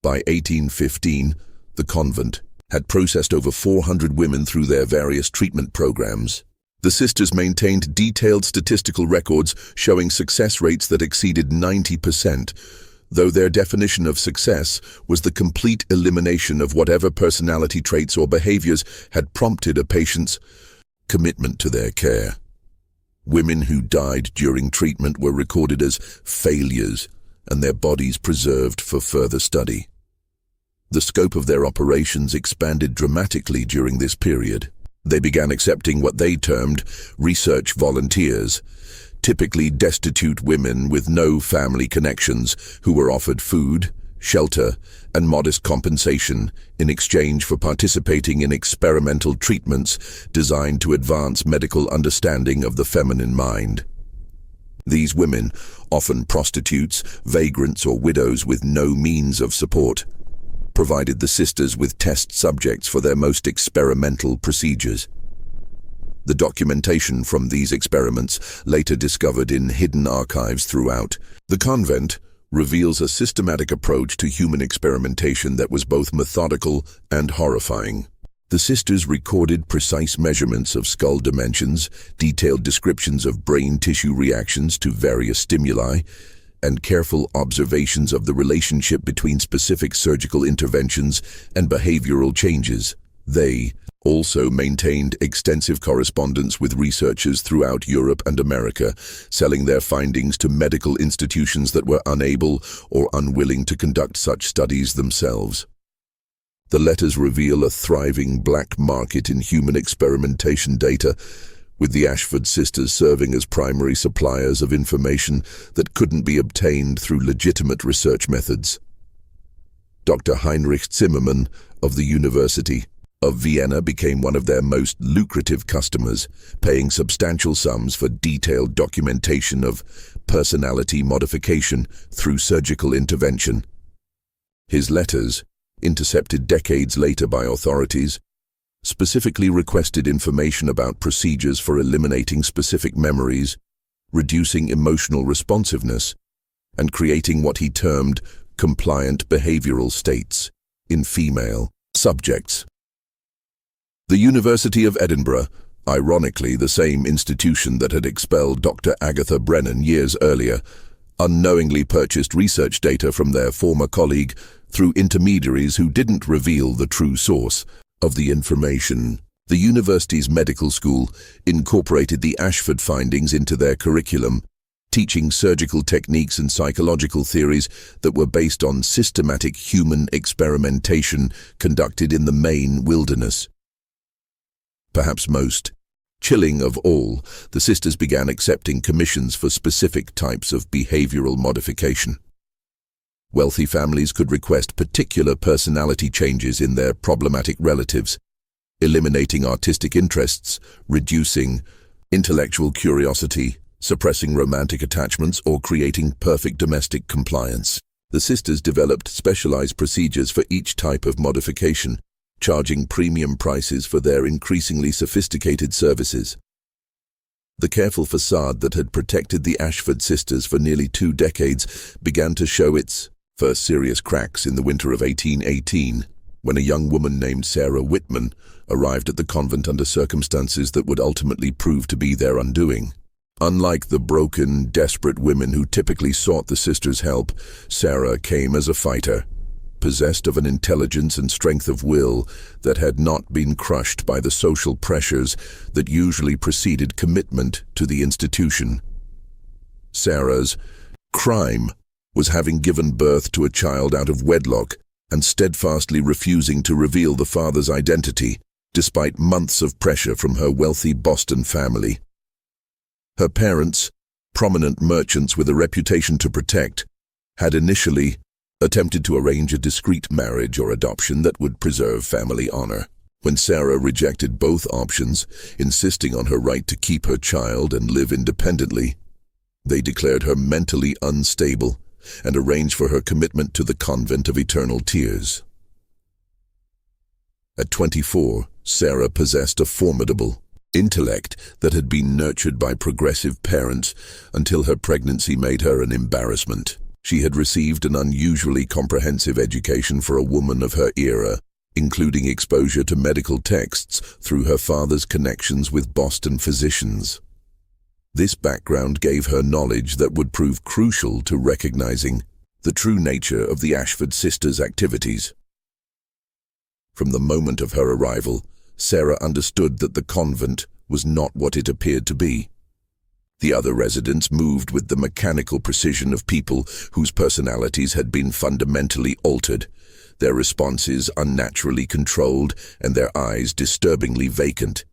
By 1815, the convent had processed over 400 women through their various treatment programs. The sisters maintained detailed statistical records showing success rates that exceeded 90%, though their definition of success was the complete elimination of whatever personality traits or behaviors had prompted a patient's commitment to their care. Women who died during treatment were recorded as failures and their bodies preserved for further study. The scope of their operations expanded dramatically during this period. They began accepting what they termed research volunteers, typically destitute women with no family connections who were offered food, shelter, and modest compensation in exchange for participating in experimental treatments designed to advance medical understanding of the feminine mind. These women, often prostitutes, vagrants, or widows with no means of support, provided the sisters with test subjects for their most experimental procedures. The documentation from these experiments, later discovered in hidden archives throughout the convent, reveals a systematic approach to human experimentation that was both methodical and horrifying. The sisters recorded precise measurements of skull dimensions, detailed descriptions of brain tissue reactions to various stimuli, and careful observations of the relationship between specific surgical interventions and behavioral changes. They also maintained extensive correspondence with researchers throughout Europe and America, selling their findings to medical institutions that were unable or unwilling to conduct such studies themselves. The letters reveal a thriving black market in human experimentation data, with the Ashford sisters serving as primary suppliers of information that couldn't be obtained through legitimate research methods. Dr. Heinrich Zimmermann of the University of Vienna became one of their most lucrative customers, paying substantial sums for detailed documentation of personality modification through surgical intervention. His letters, intercepted decades later by authorities, specifically requested information about procedures for eliminating specific memories, reducing emotional responsiveness, and creating what he termed compliant behavioral states in female subjects. The University of Edinburgh, ironically the same institution that had expelled Dr. Agatha Brennan years earlier, unknowingly purchased research data from their former colleague through intermediaries who didn't reveal the true source of the information. The university's medical school incorporated the Ashford findings into their curriculum, teaching surgical techniques and psychological theories that were based on systematic human experimentation conducted in the Maine wilderness. Perhaps most chilling of all, the sisters began accepting commissions for specific types of behavioral modification. Wealthy families could request particular personality changes in their problematic relatives, eliminating artistic interests, reducing intellectual curiosity, suppressing romantic attachments, or creating perfect domestic compliance. The sisters developed specialized procedures for each type of modification, charging premium prices for their increasingly sophisticated services. The careful facade that had protected the Ashford sisters for nearly 2 decades began to show its first serious cracks in the winter of 1818, when a young woman named Sarah Whitman arrived at the convent under circumstances that would ultimately prove to be their undoing. Unlike the broken, desperate women who typically sought the sisters' help, Sarah came as a fighter, possessed of an intelligence and strength of will that had not been crushed by the social pressures that usually preceded commitment to the institution. Sarah's crime was having given birth to a child out of wedlock and steadfastly refusing to reveal the father's identity, despite months of pressure from her wealthy Boston family. Her parents, prominent merchants with a reputation to protect, had initially attempted to arrange a discreet marriage or adoption that would preserve family honor. When Sarah rejected both options, insisting on her right to keep her child and live independently, they declared her mentally unstable and arranged for her commitment to the Convent of Eternal Tears. At 24, Sarah possessed a formidable intellect that had been nurtured by progressive parents until her pregnancy made her an embarrassment. She had received an unusually comprehensive education for a woman of her era, including exposure to medical texts through her father's connections with Boston physicians. This background gave her knowledge that would prove crucial to recognizing the true nature of the Ashford sisters' activities. From the moment of her arrival, Sarah understood that the convent was not what it appeared to be. The other residents moved with the mechanical precision of people whose personalities had been fundamentally altered, their responses unnaturally controlled and their eyes disturbingly vacant.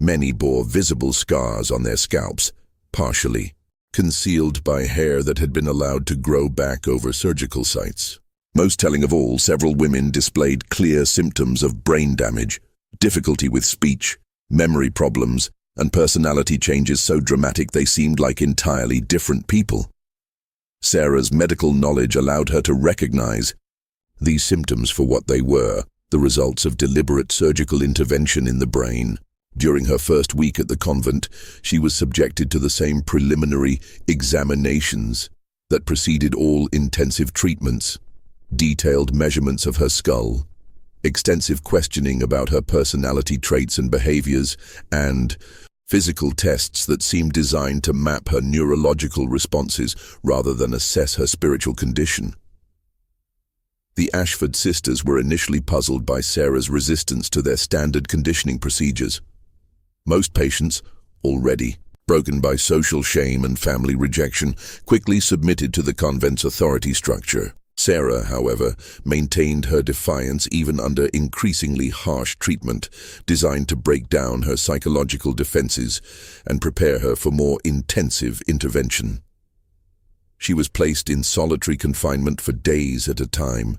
Many bore visible scars on their scalps, partially concealed by hair that had been allowed to grow back over surgical sites. Most telling of all, several women displayed clear symptoms of brain damage, difficulty with speech, memory problems, and personality changes so dramatic they seemed like entirely different people. Sarah's medical knowledge allowed her to recognize these symptoms for what they were, the results of deliberate surgical intervention in the brain. During her first week at the convent, she was subjected to the same preliminary examinations that preceded all intensive treatments, detailed measurements of her skull, extensive questioning about her personality traits and behaviors, and physical tests that seemed designed to map her neurological responses rather than assess her spiritual condition. The Ashford sisters were initially puzzled by Sarah's resistance to their standard conditioning procedures. Most patients, already broken by social shame and family rejection, quickly submitted to the convent's authority structure. Sarah, however, maintained her defiance even under increasingly harsh treatment, designed to break down her psychological defenses and prepare her for more intensive intervention. She was placed in solitary confinement for days at a time,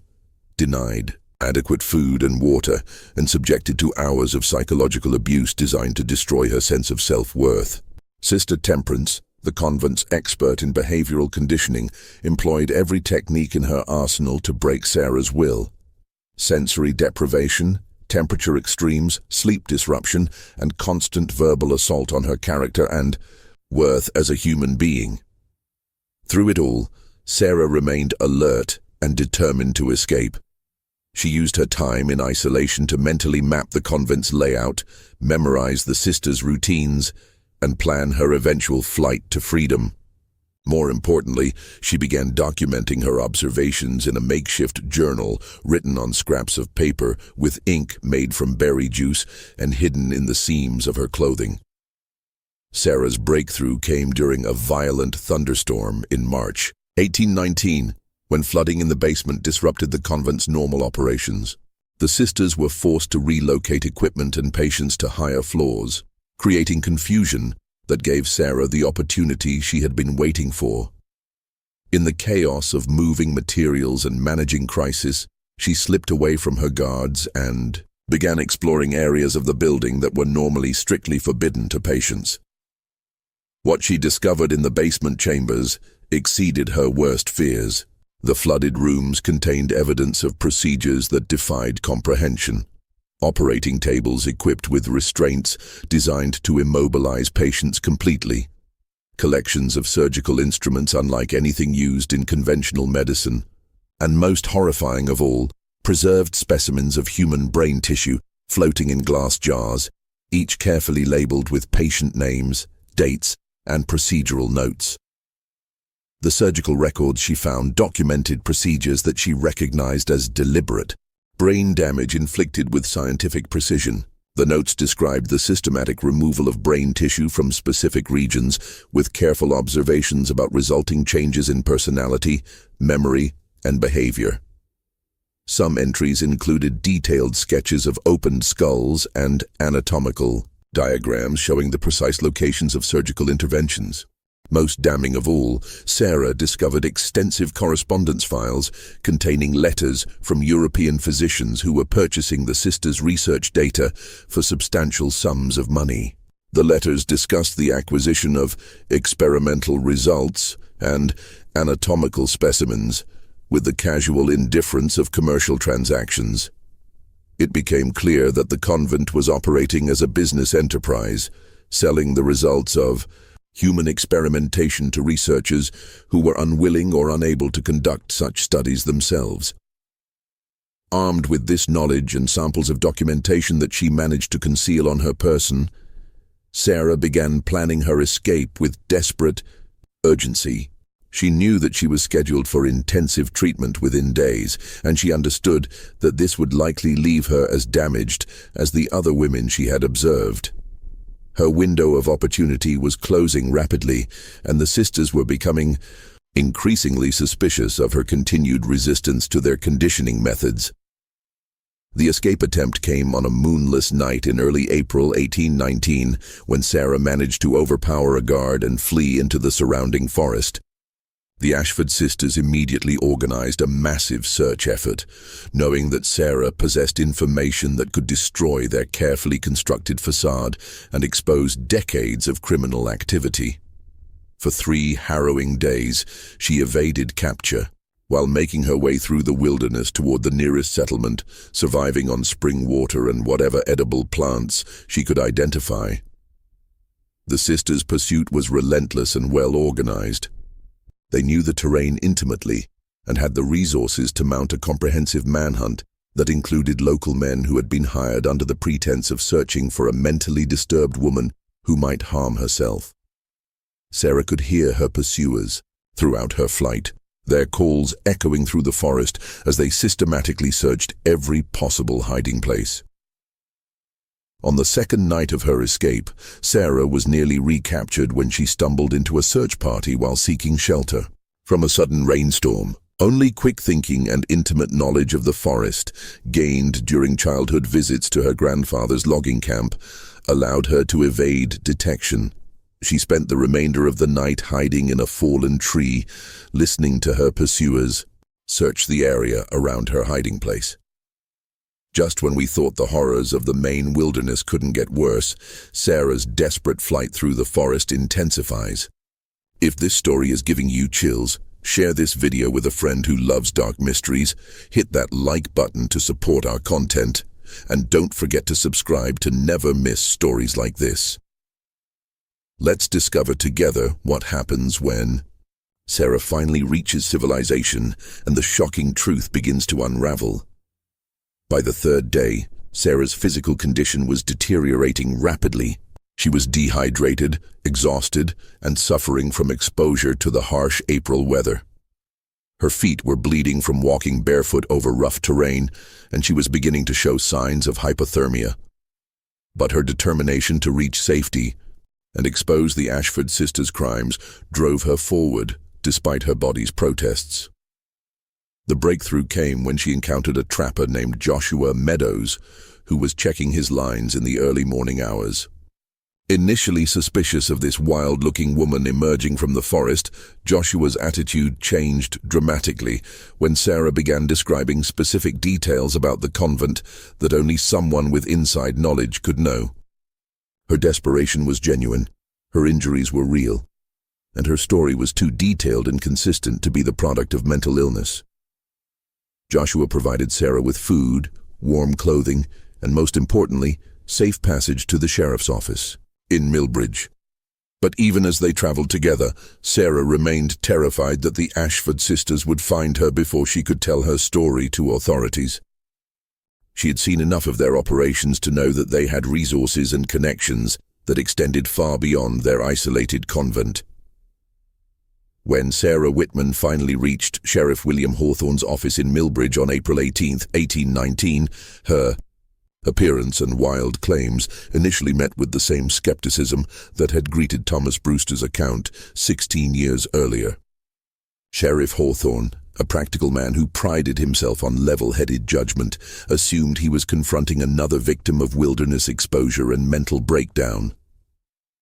denied adequate food and water, and subjected to hours of psychological abuse designed to destroy her sense of self-worth. Sister Temperance, the convent's expert in behavioral conditioning, employed every technique in her arsenal to break Sarah's will. Sensory deprivation, temperature extremes, sleep disruption, and constant verbal assault on her character and worth as a human being. Through it all, Sarah remained alert and determined to escape. She used her time in isolation to mentally map the convent's layout, memorize the sisters' routines, and plan her eventual flight to freedom. More importantly, she began documenting her observations in a makeshift journal written on scraps of paper with ink made from berry juice and hidden in the seams of her clothing. Sarah's breakthrough came during a violent thunderstorm in March 1819, when flooding in the basement disrupted the convent's normal operations. The sisters were forced to relocate equipment and patients to higher floors, creating confusion that gave Sarah the opportunity she had been waiting for. In the chaos of moving materials and managing crisis, she slipped away from her guards and began exploring areas of the building that were normally strictly forbidden to patients. What she discovered in the basement chambers exceeded her worst fears. The flooded rooms contained evidence of procedures that defied comprehension. Operating tables equipped with restraints designed to immobilize patients completely. Collections of surgical instruments unlike anything used in conventional medicine. And most horrifying of all, preserved specimens of human brain tissue floating in glass jars, each carefully labeled with patient names, dates, and procedural notes. The surgical records she found documented procedures that she recognized as deliberate, brain damage inflicted with scientific precision. The notes described the systematic removal of brain tissue from specific regions, with careful observations about resulting changes in personality, memory, and behavior. Some entries included detailed sketches of opened skulls and anatomical diagrams showing the precise locations of surgical interventions. Most damning of all, Sarah discovered extensive correspondence files containing letters from European physicians who were purchasing the sisters' research data for substantial sums of money. The letters discussed the acquisition of experimental results and anatomical specimens with the casual indifference of commercial transactions. It became clear that the convent was operating as a business enterprise, selling the results of human experimentation to researchers who were unwilling or unable to conduct such studies themselves. Armed with this knowledge and samples of documentation that she managed to conceal on her person, Sarah began planning her escape with desperate urgency. She knew that she was scheduled for intensive treatment within days, and she understood that this would likely leave her as damaged as the other women she had observed. Her window of opportunity was closing rapidly, and the sisters were becoming increasingly suspicious of her continued resistance to their conditioning methods. The escape attempt came on a moonless night in early April 1819, when Sarah managed to overpower a guard and flee into the surrounding forest. The Ashford sisters immediately organized a massive search effort, knowing that Sarah possessed information that could destroy their carefully constructed facade and expose decades of criminal activity. For 3 harrowing days, she evaded capture, while making her way through the wilderness toward the nearest settlement, surviving on spring water and whatever edible plants she could identify. The sisters' pursuit was relentless and well organized. They knew the terrain intimately and had the resources to mount a comprehensive manhunt that included local men who had been hired under the pretense of searching for a mentally disturbed woman who might harm herself. Sarah could hear her pursuers throughout her flight, their calls echoing through the forest as they systematically searched every possible hiding place. On the second night of her escape, Sarah was nearly recaptured when she stumbled into a search party while seeking shelter from a sudden rainstorm. Only quick thinking and intimate knowledge of the forest, gained during childhood visits to her grandfather's logging camp, allowed her to evade detection. She spent the remainder of the night hiding in a fallen tree, listening to her pursuers search the area around her hiding place. Just when we thought the horrors of the Maine wilderness couldn't get worse, Sarah's desperate flight through the forest intensifies. If this story is giving you chills, share this video with a friend who loves dark mysteries, hit that like button to support our content, and don't forget to subscribe to never miss stories like this. Let's discover together what happens when Sarah finally reaches civilization and the shocking truth begins to unravel. By the 3rd day, Sarah's physical condition was deteriorating rapidly. She was dehydrated, exhausted, and suffering from exposure to the harsh April weather. Her feet were bleeding from walking barefoot over rough terrain, and she was beginning to show signs of hypothermia. But her determination to reach safety and expose the Ashford sisters' crimes drove her forward, despite her body's protests. The breakthrough came when she encountered a trapper named Joshua Meadows, who was checking his lines in the early morning hours. Initially suspicious of this wild-looking woman emerging from the forest, Joshua's attitude changed dramatically when Sarah began describing specific details about the convent that only someone with inside knowledge could know. Her desperation was genuine, her injuries were real, and her story was too detailed and consistent to be the product of mental illness. Joshua provided Sarah with food, warm clothing, and most importantly, safe passage to the sheriff's office in Millbridge. But even as they traveled together, Sarah remained terrified that the Ashford sisters would find her before she could tell her story to authorities. She had seen enough of their operations to know that they had resources and connections that extended far beyond their isolated convent. When Sarah Whitman finally reached Sheriff William Hawthorne's office in Millbridge on April 18, 1819, her appearance and wild claims initially met with the same skepticism that had greeted Thomas Brewster's account 16 years earlier. Sheriff Hawthorne, a practical man who prided himself on level-headed judgment, assumed he was confronting another victim of wilderness exposure and mental breakdown.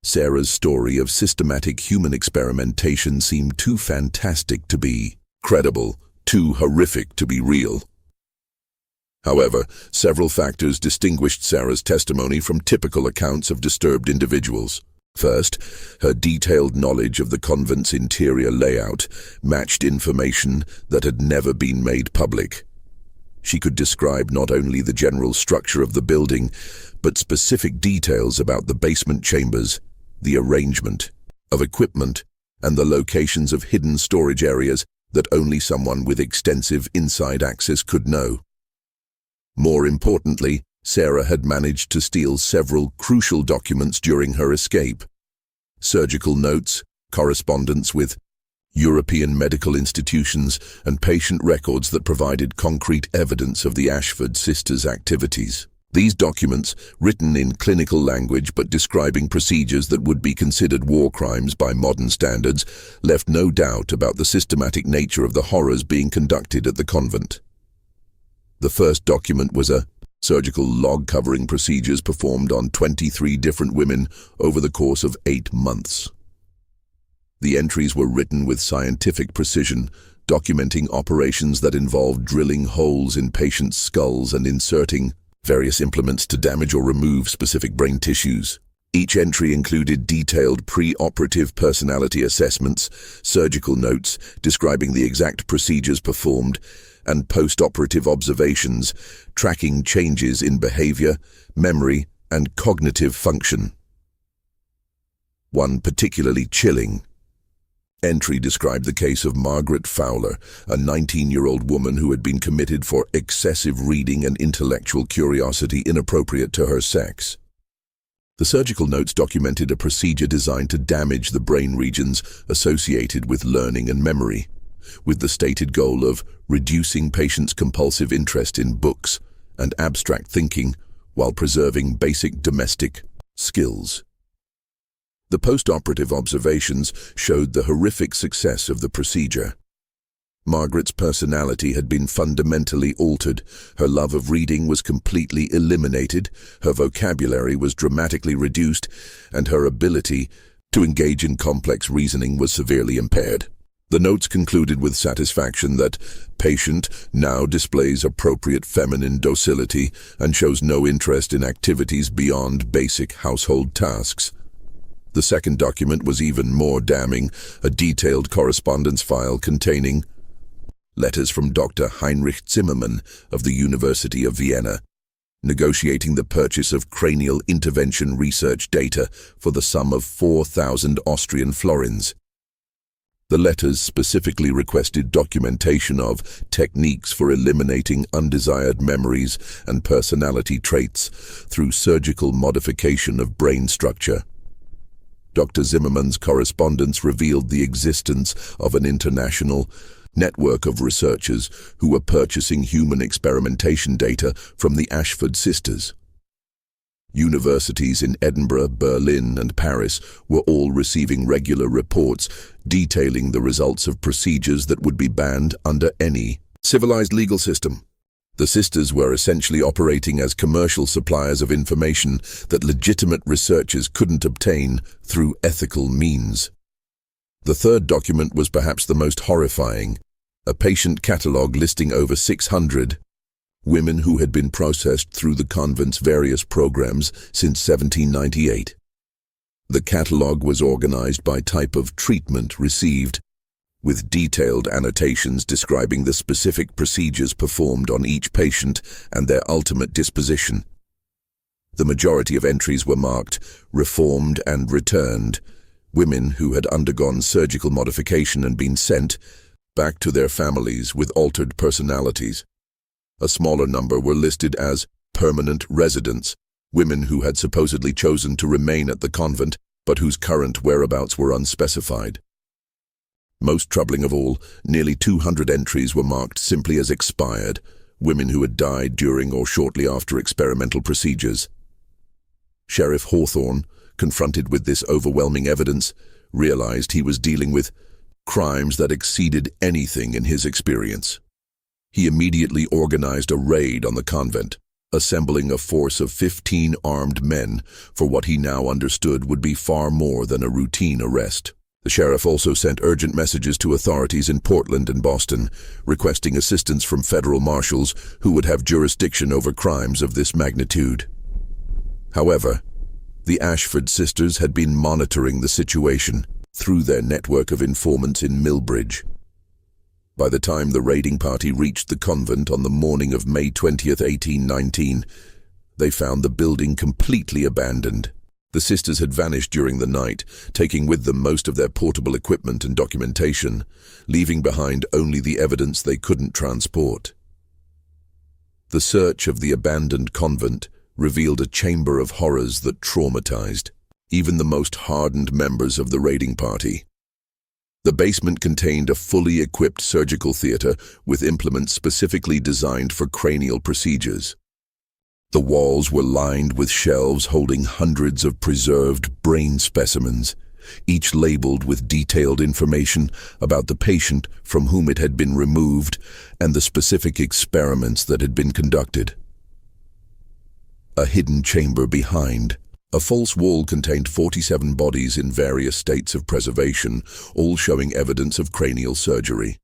Sarah's story of systematic human experimentation seemed too fantastic to be credible, too horrific to be real. However, several factors distinguished Sarah's testimony from typical accounts of disturbed individuals. First, her detailed knowledge of the convent's interior layout matched information that had never been made public. She could describe not only the general structure of the building, but specific details about the basement chambers, the arrangement of equipment, and the locations of hidden storage areas that only someone with extensive inside access could know. More importantly, Sarah had managed to steal several crucial documents during her escape. Surgical notes, correspondence with European medical institutions, and patient records that provided concrete evidence of the Ashford sisters' activities. These documents, written in clinical language but describing procedures that would be considered war crimes by modern standards, left no doubt about the systematic nature of the horrors being conducted at the convent. The first document was a surgical log covering procedures performed on 23 different women over the course of 8 months. The entries were written with scientific precision, documenting operations that involved drilling holes in patients' skulls and inserting various implements to damage or remove specific brain tissues. Each entry included detailed pre-operative personality assessments, surgical notes describing the exact procedures performed, and post-operative observations tracking changes in behavior, memory, and cognitive function. One particularly chilling entry described the case of Margaret Fowler, a 19-year-old woman who had been committed for excessive reading and intellectual curiosity inappropriate to her sex. The surgical notes documented a procedure designed to damage the brain regions associated with learning and memory, with the stated goal of reducing patients' compulsive interest in books and abstract thinking while preserving basic domestic skills. The post-operative observations showed the horrific success of the procedure. Margaret's personality had been fundamentally altered, her love of reading was completely eliminated, her vocabulary was dramatically reduced, and her ability to engage in complex reasoning was severely impaired. The notes concluded with satisfaction that patient now displays appropriate feminine docility and shows no interest in activities beyond basic household tasks. The second document was even more damning, a detailed correspondence file containing letters from Dr. Heinrich Zimmermann of the University of Vienna, negotiating the purchase of cranial intervention research data for the sum of 4,000 Austrian florins. The letters specifically requested documentation of techniques for eliminating undesired memories and personality traits through surgical modification of brain structure. Dr. Zimmermann's correspondence revealed the existence of an international network of researchers who were purchasing human experimentation data from the Ashford sisters. Universities in Edinburgh, Berlin, and Paris were all receiving regular reports detailing the results of procedures that would be banned under any civilized legal system. The sisters were essentially operating as commercial suppliers of information that legitimate researchers couldn't obtain through ethical means. The third document was perhaps the most horrifying, a patient catalogue listing over 600 women who had been processed through the convent's various programs since 1798. The catalogue was organized by type of treatment received, with detailed annotations describing the specific procedures performed on each patient and their ultimate disposition. The majority of entries were marked reformed and returned, women who had undergone surgical modification and been sent back to their families with altered personalities. A smaller number were listed as permanent residents, women who had supposedly chosen to remain at the convent but whose current whereabouts were unspecified. Most troubling of all, nearly 200 entries were marked simply as expired, women who had died during or shortly after experimental procedures. Sheriff Hawthorne, confronted with this overwhelming evidence, realized he was dealing with crimes that exceeded anything in his experience. He immediately organized a raid on the convent, assembling a force of 15 armed men for what he now understood would be far more than a routine arrest. The sheriff also sent urgent messages to authorities in Portland and Boston, requesting assistance from federal marshals who would have jurisdiction over crimes of this magnitude. However, the Ashford sisters had been monitoring the situation through their network of informants in Millbridge. By the time the raiding party reached the convent on the morning of May 20th, 1819, they found the building completely abandoned. The sisters had vanished during the night, taking with them most of their portable equipment and documentation, leaving behind only the evidence they couldn't transport. The search of the abandoned convent revealed a chamber of horrors that traumatized even the most hardened members of the raiding party. The basement contained a fully equipped surgical theater with implements specifically designed for cranial procedures. The walls were lined with shelves holding hundreds of preserved brain specimens, each labeled with detailed information about the patient from whom it had been removed and the specific experiments that had been conducted. A hidden chamber behind. A false wall contained 47 bodies in various states of preservation, all showing evidence of cranial surgery.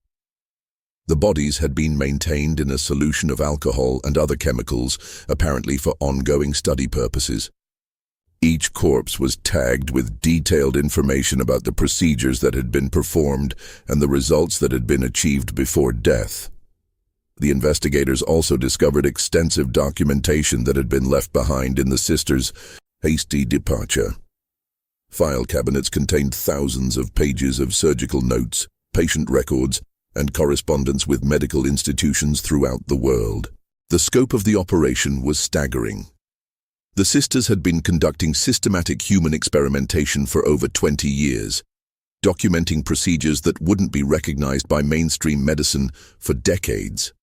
The bodies had been maintained in a solution of alcohol and other chemicals, apparently for ongoing study purposes. Each corpse was tagged with detailed information about the procedures that had been performed and the results that had been achieved before death. The investigators also discovered extensive documentation that had been left behind in the sisters' hasty departure. File cabinets contained thousands of pages of surgical notes, patient records, and correspondence with medical institutions throughout the world. The scope of the operation was staggering. The sisters had been conducting systematic human experimentation for over 20 years, documenting procedures that wouldn't be recognized by mainstream medicine for decades.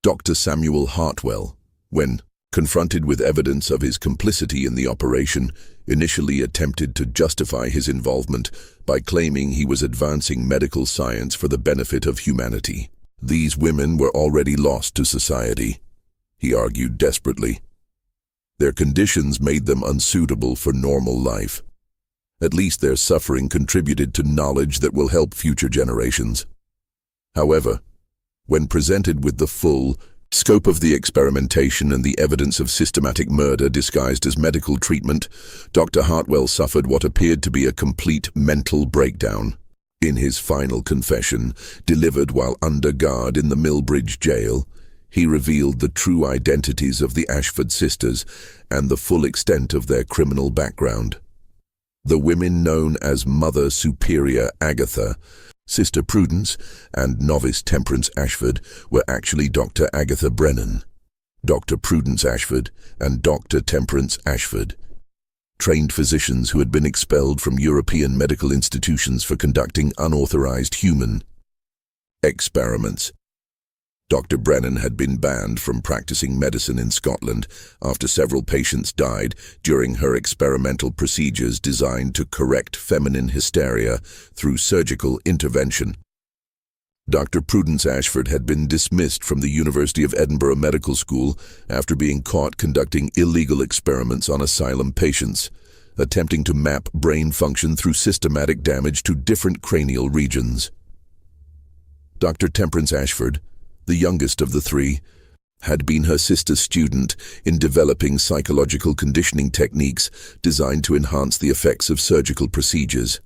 Dr. Samuel Hartwell, when confronted with evidence of his complicity in the operation, initially attempted to justify his involvement by claiming he was advancing medical science for the benefit of humanity. These women were already lost to society, he argued desperately. Their conditions made them unsuitable for normal life. At least their suffering contributed to knowledge that will help future generations. However, when presented with the full scope of the experimentation and the evidence of systematic murder disguised as medical treatment, Dr. Hartwell suffered what appeared to be a complete mental breakdown. In his final confession, delivered while under guard in the Millbridge jail, he revealed the true identities of the Ashford sisters and the full extent of their criminal background. The women known as Mother Superior Agatha, Sister Prudence, and Novice Temperance Ashford were actually Dr. Agatha Brennan, Dr. Prudence Ashford, and Dr. Temperance Ashford, trained physicians who had been expelled from European medical institutions for conducting unauthorized human experiments. Dr. Brennan had been banned from practicing medicine in Scotland after several patients died during her experimental procedures designed to correct feminine hysteria through surgical intervention. Dr. Prudence Ashford had been dismissed from the University of Edinburgh Medical School after being caught conducting illegal experiments on asylum patients, attempting to map brain function through systematic damage to different cranial regions. Dr. Temperance Ashford, the youngest of the three, had been her sister's student in developing psychological conditioning techniques designed to enhance the effects of surgical procedures.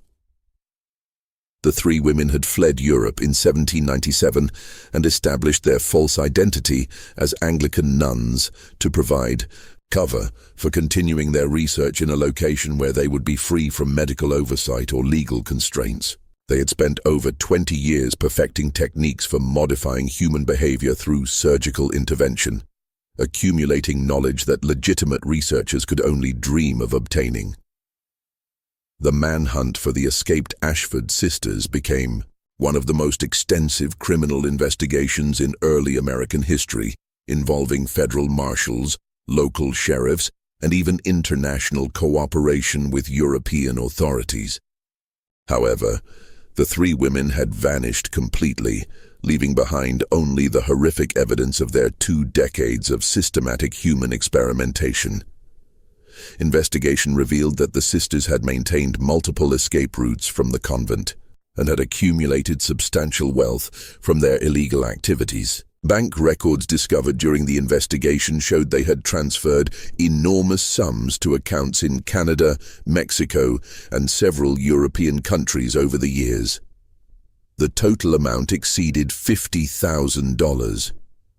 The three women had fled Europe in 1797 and established their false identity as Anglican nuns to provide cover for continuing their research in a location where they would be free from medical oversight or legal constraints. They had spent over 20 years perfecting techniques for modifying human behavior through surgical intervention, accumulating knowledge that legitimate researchers could only dream of obtaining. The manhunt for the escaped Ashford sisters became one of the most extensive criminal investigations in early American history, involving federal marshals, local sheriffs, and even international cooperation with European authorities. However, the three women had vanished completely, leaving behind only the horrific evidence of their 2 decades of systematic human experimentation. Investigation revealed that the sisters had maintained multiple escape routes from the convent and had accumulated substantial wealth from their illegal activities. Bank records discovered during the investigation showed they had transferred enormous sums to accounts in Canada, Mexico, and several European countries over the years. The total amount exceeded $50,000,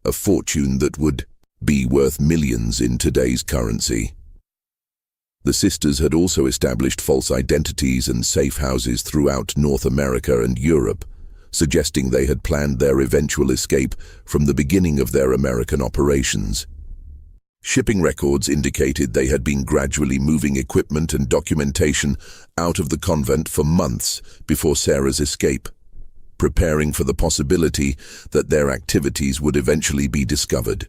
a fortune that would be worth millions in today's currency. The sisters had also established false identities and safe houses throughout North America and Europe, suggesting they had planned their eventual escape from the beginning of their American operations. Shipping records indicated they had been gradually moving equipment and documentation out of the convent for months before Sarah's escape, preparing for the possibility that their activities would eventually be discovered.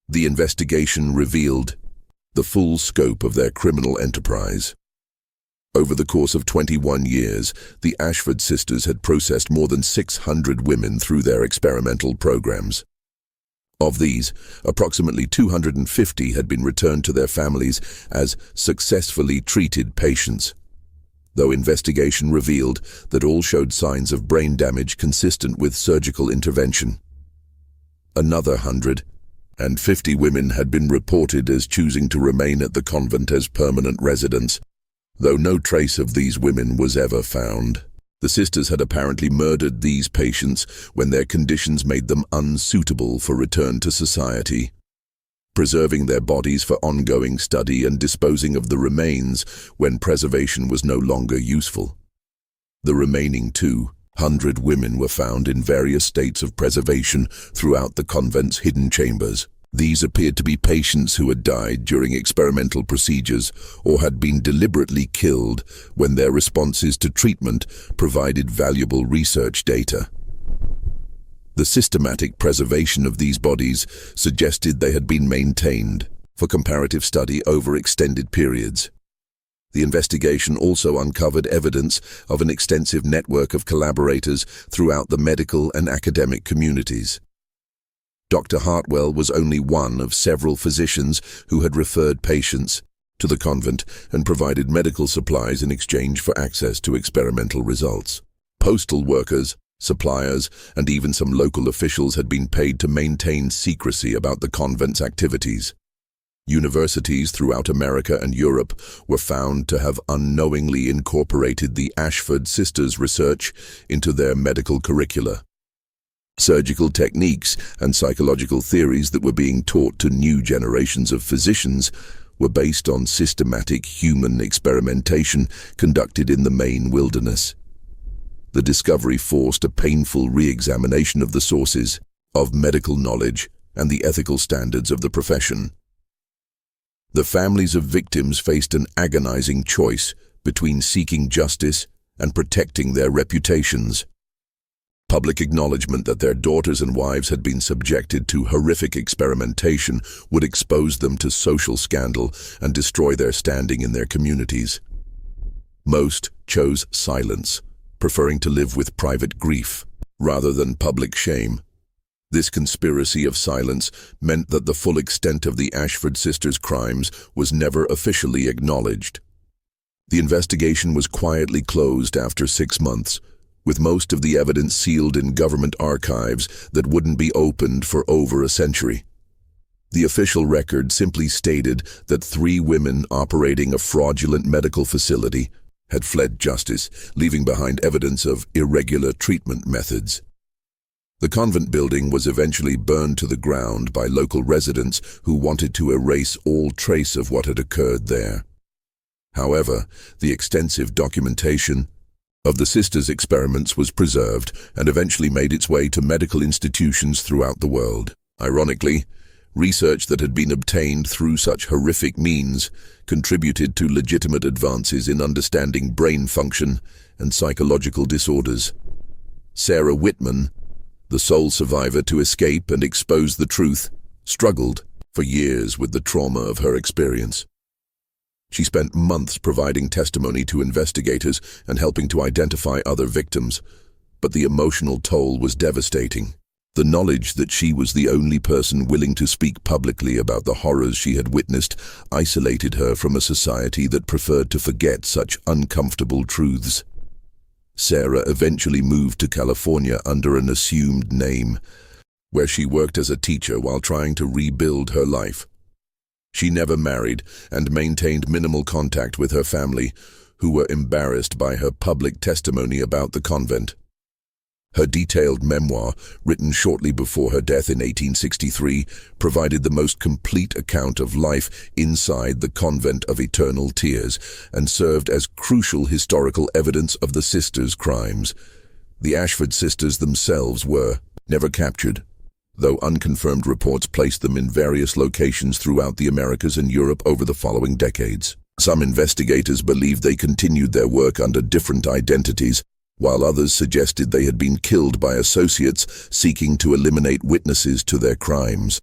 The investigation revealed the full scope of their criminal enterprise. Over the course of 21 years, the Ashford sisters had processed more than 600 women through their experimental programs. Of these, approximately 250 had been returned to their families as successfully treated patients, though investigation revealed that all showed signs of brain damage consistent with surgical intervention. Another 150 women had been reported as choosing to remain at the convent as permanent residents, though no trace of these women was ever found. The sisters had apparently murdered these patients when their conditions made them unsuitable for return to society, preserving their bodies for ongoing study and disposing of the remains when preservation was no longer useful. The remaining 200 women were found in various states of preservation throughout the convent's hidden chambers. These appeared to be patients who had died during experimental procedures or had been deliberately killed when their responses to treatment provided valuable research data. The systematic preservation of these bodies suggested they had been maintained for comparative study over extended periods. The investigation also uncovered evidence of an extensive network of collaborators throughout the medical and academic communities. Dr. Hartwell was only one of several physicians who had referred patients to the convent and provided medical supplies in exchange for access to experimental results. Postal workers, suppliers, and even some local officials had been paid to maintain secrecy about the convent's activities. Universities throughout America and Europe were found to have unknowingly incorporated the Ashford sisters' research into their medical curricula. Surgical techniques and psychological theories that were being taught to new generations of physicians were based on systematic human experimentation conducted in the Maine wilderness. The discovery forced a painful re-examination of the sources of medical knowledge and the ethical standards of the profession. The families of victims faced an agonizing choice between seeking justice and protecting their reputations. Public acknowledgement that their daughters and wives had been subjected to horrific experimentation would expose them to social scandal and destroy their standing in their communities. Most chose silence, preferring to live with private grief rather than public shame. This conspiracy of silence meant that the full extent of the Ashford sisters' crimes was never officially acknowledged. The investigation was quietly closed after 6 months, with most of the evidence sealed in government archives that wouldn't be opened for over a century. The official record simply stated that 3 women operating a fraudulent medical facility had fled justice, leaving behind evidence of irregular treatment methods. The convent building was eventually burned to the ground by local residents who wanted to erase all trace of what had occurred there. However, the extensive documentation of the sisters' experiments was preserved and eventually made its way to medical institutions throughout the world. Ironically, research that had been obtained through such horrific means contributed to legitimate advances in understanding brain function and psychological disorders. Sarah Whitman, the sole survivor to escape and expose the truth, struggled for years with the trauma of her experience. She spent months providing testimony to investigators and helping to identify other victims, but the emotional toll was devastating. The knowledge that she was the only person willing to speak publicly about the horrors she had witnessed isolated her from a society that preferred to forget such uncomfortable truths. Sarah eventually moved to California under an assumed name, where she worked as a teacher while trying to rebuild her life. She never married and maintained minimal contact with her family, who were embarrassed by her public testimony about the convent. Her detailed memoir, written shortly before her death in 1863, provided the most complete account of life inside the Convent of Eternal Tears and served as crucial historical evidence of the sisters' crimes. The Ashford sisters themselves were never captured, though unconfirmed reports placed them in various locations throughout the Americas and Europe over the following decades. Some investigators believed they continued their work under different identities, while others suggested they had been killed by associates seeking to eliminate witnesses to their crimes.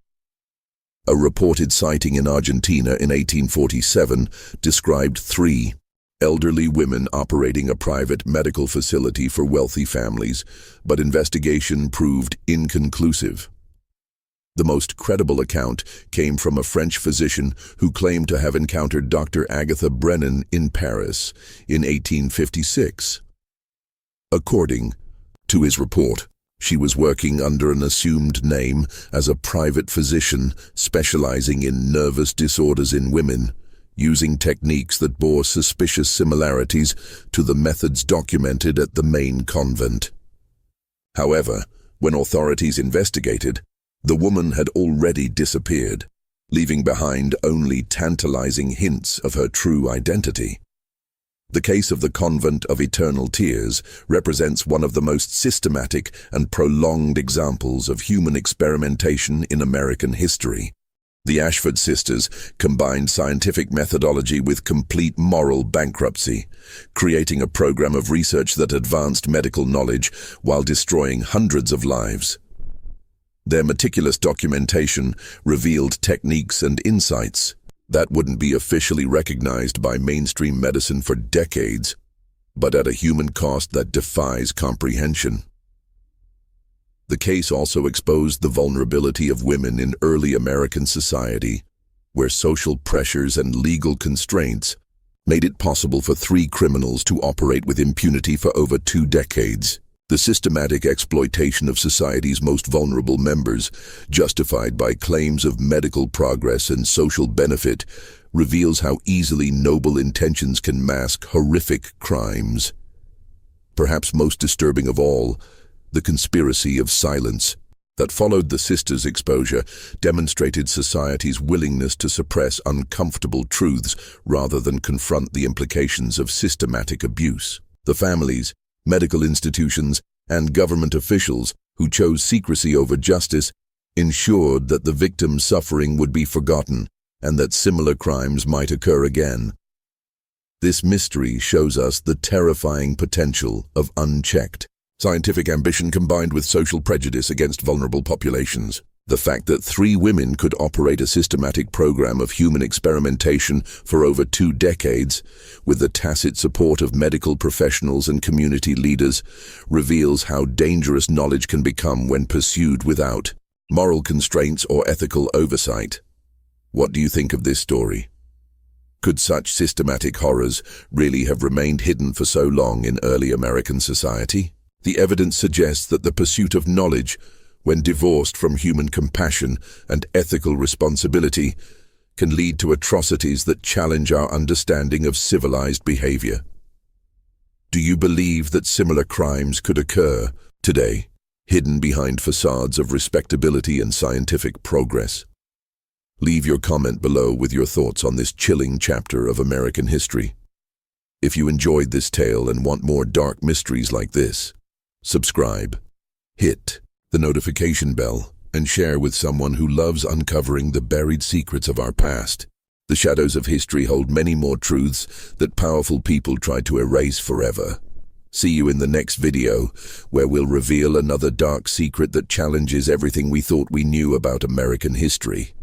A reported sighting in Argentina in 1847 described 3 elderly women operating a private medical facility for wealthy families, but investigation proved inconclusive. The most credible account came from a French physician who claimed to have encountered Dr. Agatha Brennan in Paris in 1856. According to his report, she was working under an assumed name as a private physician specializing in nervous disorders in women, using techniques that bore suspicious similarities to the methods documented at the main convent. However, when authorities investigated, the woman had already disappeared, leaving behind only tantalizing hints of her true identity. The case of the Convent of Eternal Tears represents one of the most systematic and prolonged examples of human experimentation in American history. The Ashford sisters combined scientific methodology with complete moral bankruptcy, creating a program of research that advanced medical knowledge while destroying hundreds of lives. Their meticulous documentation revealed techniques and insights that wouldn't be officially recognized by mainstream medicine for decades, but at a human cost that defies comprehension. The case also exposed the vulnerability of women in early American society, where social pressures and legal constraints made it possible for 3 criminals to operate with impunity for over 2 decades. The systematic exploitation of society's most vulnerable members, justified by claims of medical progress and social benefit, reveals how easily noble intentions can mask horrific crimes. Perhaps most disturbing of all, the conspiracy of silence that followed the sisters' exposure demonstrated society's willingness to suppress uncomfortable truths rather than confront the implications of systematic abuse. The families, medical institutions, and government officials who chose secrecy over justice ensured that the victim's suffering would be forgotten and that similar crimes might occur again. This mystery shows us the terrifying potential of unchecked scientific ambition combined with social prejudice against vulnerable populations. The fact that 3 women could operate a systematic program of human experimentation for over 2 decades, with the tacit support of medical professionals and community leaders, reveals how dangerous knowledge can become when pursued without moral constraints or ethical oversight. What do you think of this story? Could such systematic horrors really have remained hidden for so long in early American society? The evidence suggests that the pursuit of knowledge, when divorced from human compassion and ethical responsibility, can lead to atrocities that challenge our understanding of civilized behavior. Do you believe that similar crimes could occur today, hidden behind facades of respectability and scientific progress? Leave your comment below with your thoughts on this chilling chapter of American history. If you enjoyed this tale and want more dark mysteries like this, subscribe, hit the notification bell, and share with someone who loves uncovering the buried secrets of our past. The shadows of history hold many more truths that powerful people tried to erase forever. See you in the next video, where we'll reveal another dark secret that challenges everything we thought we knew about American history.